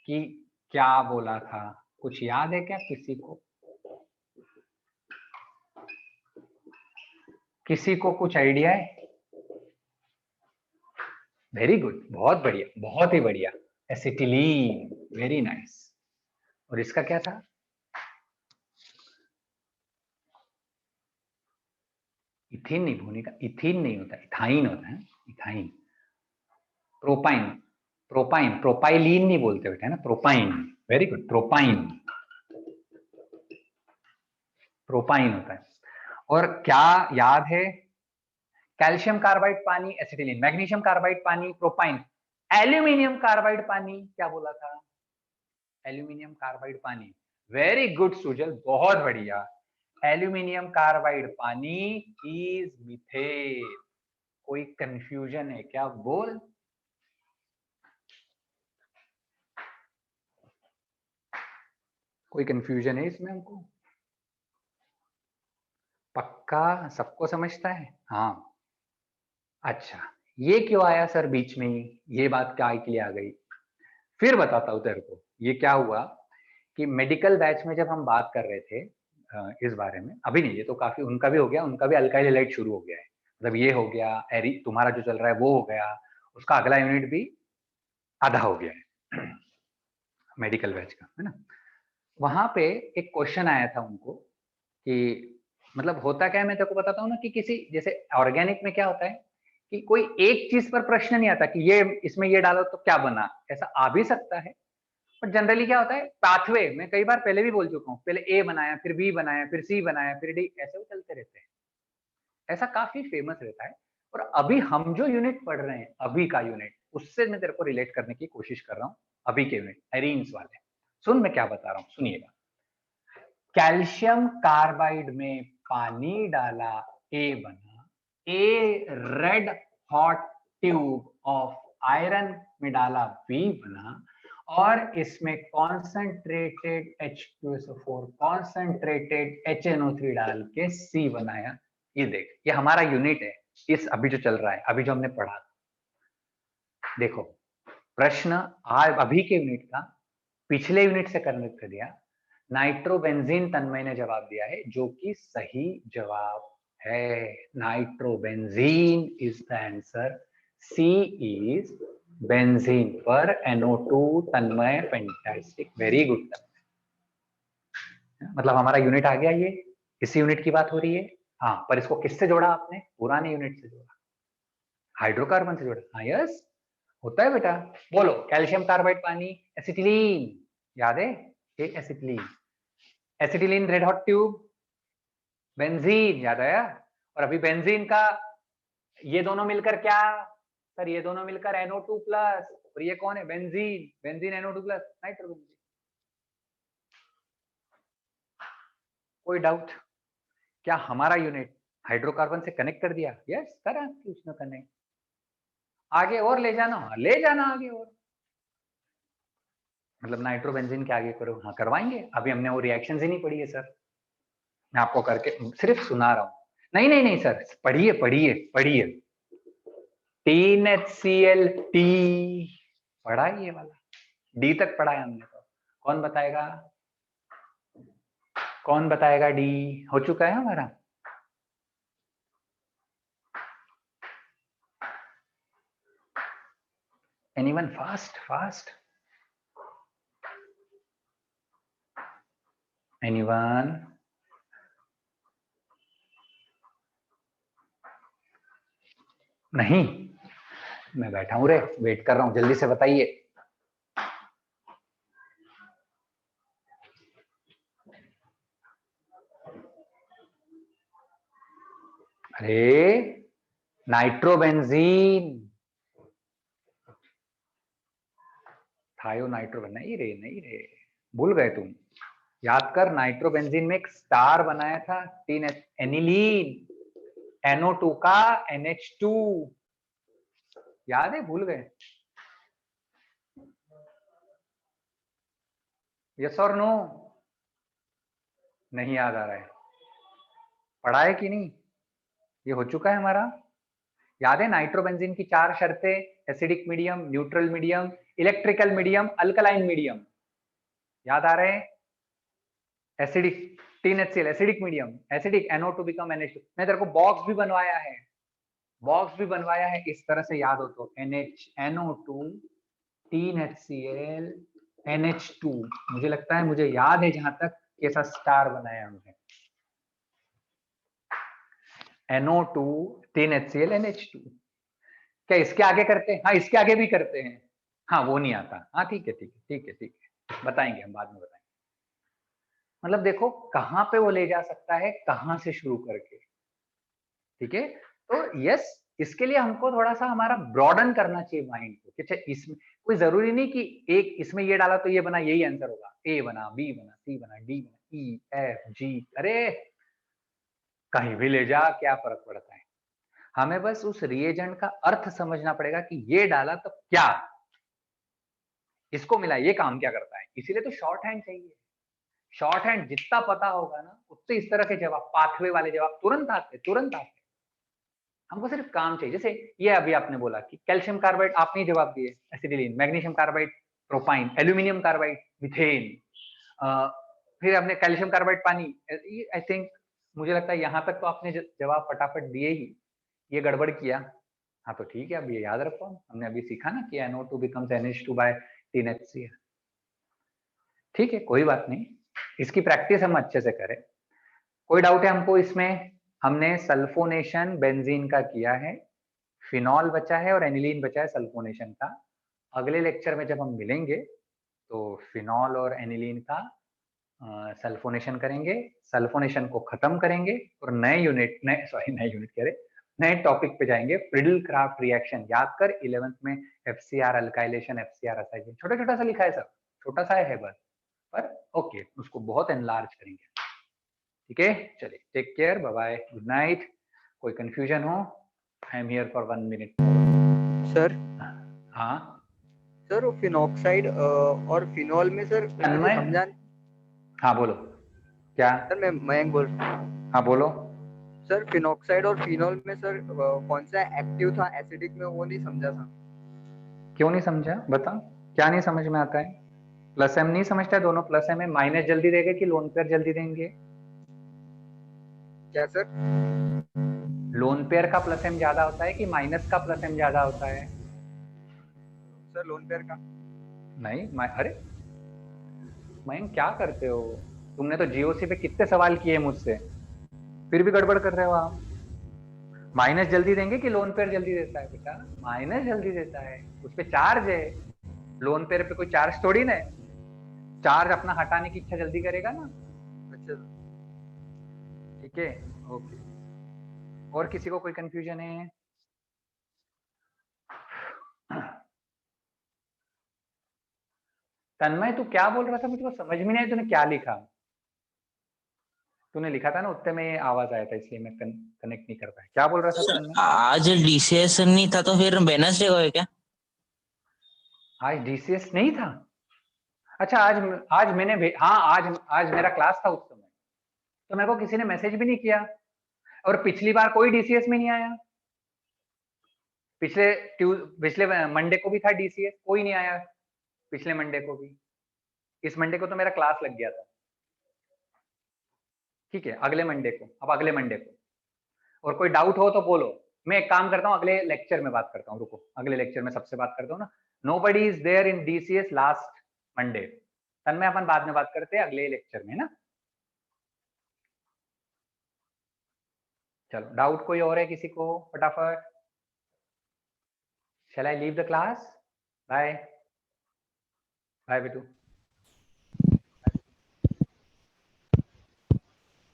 कि क्या बोला था? कुछ याद है क्या किसी को? किसी को कुछ आइडिया है? वेरी गुड, बहुत बढ़िया, बहुत ही बढ़िया। Acetylene, very nice. और इसका क्या था? इथेन नहीं, भूमिका इथेन नहीं होता, इथाइन होता है, इथाइन। प्रोपाइन, प्रोपाइन, प्रोपाइलीन नहीं बोलते बेटा, है ना, propyne. Very good, propyne, propyne होता है। और क्या याद है? कैल्शियम कार्बाइड पानी एसिटिलीन, मैग्नीशियम कार्बाइड पानी प्रोपाइन, एल्यूमिनियम कार्बाइड पानी क्या बोला था? एल्यूमिनियम कार्बाइड पानी। वेरी गुड सुजल, बहुत बढ़िया। एल्यूमिनियम कार्बाइड पानी इज मीथेन। कोई कंफ्यूजन है क्या? बोल। कोई कंफ्यूजन है इसमें हमको? पक्का सबको समझता है? हाँ। अच्छा, ये क्यों आया सर बीच में ही? ये बात क्या के लिए आ गई? फिर बताता हूं तेरे को। ये क्या हुआ कि मेडिकल बैच में जब हम बात कर रहे थे इस बारे में, अभी नहीं, ये तो काफी उनका भी हो गया, उनका भी अल्काइल हैलाइड शुरू हो गया है, मतलब ये हो गया, एरी तुम्हारा जो चल रहा है वो हो गया, उसका अगला यूनिट भी आधा हो गया है मेडिकल बैच का, है ना। वहां पे एक क्वेश्चन आया था उनको कि मतलब होता क्या है, मैं तेरे को बताता हूँ ना, कि किसी जैसे ऑर्गेनिक में क्या होता है कि कोई एक चीज पर प्रश्न नहीं आता कि ये इसमें ये डालो तो क्या बना, ऐसा आ भी सकता है, पर जनरली क्या होता है, पाथवे में कई बार पहले भी बोल चुका हूँ, पहले ए बनाया, फिर बी बनाया, फिर सी बनाया, फिर डी, ऐसे वो चलते रहते हैं। ऐसा काफी फेमस रहता है। और अभी हम जो यूनिट पढ़ रहे हैं, अभी का यूनिट, उससे मैं तेरे को रिलेट करने की कोशिश कर रहा हूँ। अभी के यूनिट एरीन्स वाले, सुन मैं क्या बता रहा हूँ, सुनिएगा। कैल्शियम कार्बाइड में पानी डाला, ए बना। A red hot tube of iron में डाला, बी बना। और इसमें कॉन्सेंट्रेटेड H2SO4, कॉन्सेंट्रेटेड HNO3 डाल के सी बनाया। ये देख, ये हमारा यूनिट है, इस अभी जो चल रहा है, अभी जो हमने पढ़ा। देखो प्रश्न आज अभी के यूनिट का पिछले यूनिट से कनेक्ट कर दिया। नाइट्रोबेंजीन तन्मय ने जवाब दिया है, जो कि सही जवाब है। Nitrobenzene is the answer. C is benzene पर NO2 तन्मय, फैंटास्टिक, वेरी गुड। मतलब हमारा यूनिट आ गया, ये इसी यूनिट की बात हो रही है। हाँ, पर इसको किससे जोड़ा आपने? पुराने यूनिट से जोड़ा, हाइड्रोकार्बन से जोड़ा। हाँ यस, होता है बेटा। बोलो, कैल्शियम कार्बाइड पानी, एसिटिलीन, याद है? ये acetylene, acetylene red hot tube, benzene, याद आया? और अभी बेंजीन का ये दोनों मिलकर क्या? सर ये दोनों मिलकर NO2 प्लस, और ये कौन है? Benzene, benzene NO2 plus, nitrobenzene. कोई डाउट? क्या हमारा यूनिट हाइड्रोकार्बन से कनेक्ट कर दिया? यस करा उसने कनेक्ट। आगे और ले जाना, ले जाना आगे और, मतलब नाइट्रोबेंजीन के आगे करो, हाँ करवाएंगे। अभी हमने वो रिएक्शंस ही नहीं पढ़ी है सर, मैं आपको करके सिर्फ सुना रहा हूँ। नहीं नहीं नहीं सर, पढ़िए पढ़िए पढ़िए। 3HCl टी पढ़ा है, ये वाला डी तक पढ़ा है हमने तो। कौन बताएगा? कौन बताएगा? डी हो चुका है हमारा। Anyone fast fast? एनीवन? नहीं, मैं बैठा हूं रे, वेट कर रहा हूं, जल्दी से बताइए। अरे नाइट्रोबेंजीन, थायो नाइट्रो, नहीं रे, भूल गए तुम। याद कर, नाइट्रोबेंजीन में एक स्टार बनाया था, 3 एनिलीन, NO2 का NH2, याद है? भूल गए? यस और नो? नहीं याद आ रहा है? पढ़ा है कि नहीं? ये हो चुका है हमारा। याद है नाइट्रोबेंजीन की 4 शर्तें? Acidic medium, neutral medium, electrical medium, alkaline medium. याद आ रहे हैं? Acidic 3HCl, acidic medium, acidic NO2 become NH2। मैं तेरे को बॉक्स भी बनवाया है, इस तरह से याद हो तो। NO2, 3HCl, NH2। मुझे लगता है, मुझे याद है जहां तक, कैसा स्टार बनाया हमने। NO2, 3HCl, NH2। क्या इसके आगे करते हैं? हाँ, इसके आगे भी करते हैं। हाँ, वो नहीं आता। हाँ ठीक है, बताएंगे हम, बाद में बताएंगे। मतलब देखो कहाँ पे वो ले जा सकता है, कहाँ से शुरू करके। ठीक है, तो यस, इसके लिए हमको थोड़ा सा हमारा ब्रॉडन करना चाहिए माइंड को कि इसमें कोई जरूरी नहीं कि एक इसमें ये डाला तो ये बना, यही आंसर होगा। ए बना, बी बना, सी बना, डी बना, ई एफ जी, अरे कहीं भी ले जा, क्या फर्क पड़ता है। हमें बस उस रिएजेंट का अर्थ समझना पड़ेगा कि ये डाला तो क्या, इसको मिला, ये काम क्या करता है। इसीलिए तो शॉर्ट हैंड चाहिए। शॉर्ट हैंड जितना पता होगा ना, उतने इस तरह के जवाब, पाथवे वाले जवाब तुरंत आते। हमको सिर्फ काम चाहिए। जैसे ये अभी आपने बोला कि कैल्शियम कार्बाइड, आपने जवाब दिए acetylene, magnesium carbide propyne, aluminium carbide methane, फिर आपने कैल्शियम कार्बाइड पानी। आई थिंक, मुझे लगता है यहाँ तक तो आपने जवाब फटाफट दिए ही। ये गड़बड़ किया, हाँ तो ठीक है, अब ये याद रखो। हमने अभी सीखा ना कि NO2 becomes NH2 by 3HCl। ठीक है, कोई बात नहीं, इसकी प्रैक्टिस हम अच्छे से करें। कोई डाउट है हमको इसमें? हमने सल्फोनेशन बेंजीन का किया है, फिनॉल बचा है और एनिलीन बचा है सल्फोनेशन का। अगले लेक्चर में जब हम मिलेंगे तो फिनॉल और एनिलीन का सल्फोनेशन करेंगे, सल्फोनेशन को खत्म करेंगे और नए यूनिट कह रहे, नए टॉपिक पे जाएंगे, फ्रिडल क्राफ्ट रिएक्शन। याद कर 11th में FCR अल्काइलेशन, FCR असाइलेशन, छोटा छोटा सा लिखा है सब, छोटा सा है बस, पर ओके, उसको बहुत एनलार्ज करेंगे। ठीक है, चलिए, take care, bye bye, good night. कोई कंफ्यूजन हो, I am here for 1 minute. Sir, हाँ सर वो फिनॉक्साइड और फिनॉल में सर मुझे समझा। हाँ बोलो, क्या? सर मैं मयंक बोल रहा हूँ। हाँ बोलो। सर फिनॉक्साइड और फिनॉल में सर कौन सा एक्टिव था एसिडिक में, वो नहीं समझा था। क्यों नहीं समझा, बता, क्या नहीं समझ में आता है? प्लस एम नहीं समझता है? दोनों प्लस एम है, माइनस जल्दी देंगे कि लोन पेयर जल्दी देंगे? क्या सर? लोन पेयर का प्लस एम ज्यादा होता है कि माइनस का प्लस एम ज्यादा होता है? सर लोन पेयर का। नहीं, अरे मयंक क्या करते हो? तुमने तो जीओसी पे कितने सवाल किए मुझसे, फिर भी गड़बड़ कर रहे हो आप। माइनस जल्दी देंगे कि लोन पेयर जल्दी देता है? बेटा माइनस जल्दी देता है, उस पे चार्ज है। लोन पेयर पे कोई चार्ज थोड़ी ना है, चार्ज अपना हटाने की इच्छा जल्दी करेगा ना। अच्छा, ठीक है, ओके। और किसी को कोई कंफ्यूजन है? तन्मय तू क्या बोल रहा था, मुझको समझ में नहीं आया, तूने क्या लिखा? तूने लिखा था ना, उत्ते में आवाज आया था, इसलिए मैं कनेक्ट नहीं कर पाया। क्या बोल रहा था तन्मय? आज डीसीएस नहीं था तो फिर वेडनेसडे को है क्या? आज DCS नहीं था? अच्छा, आज मैंने हाँ, आज मेरा क्लास था उस समय, तो मेरे को किसी ने मैसेज भी नहीं किया। और पिछली बार कोई DCS में नहीं आया। पिछले मंडे को भी था DCS, कोई नहीं आया। पिछले मंडे को भी, इस मंडे को तो मेरा क्लास लग गया था। ठीक है, अगले मंडे को, अब अगले मंडे को। और कोई डाउट हो तो बोलो, मैं एक काम करता हूँ, अगले लेक्चर में बात करता हूँ, रुको अगले लेक्चर में सबसे बात करता हूँ ना। Nobody is there in DCS last Monday, Tanmay अपन बाद में बात करते हैं अगले लेक्चर में ना। चलो डाउट कोई और है किसी को फटाफट? Shall I leave the class? Bye. Bye, Bitu.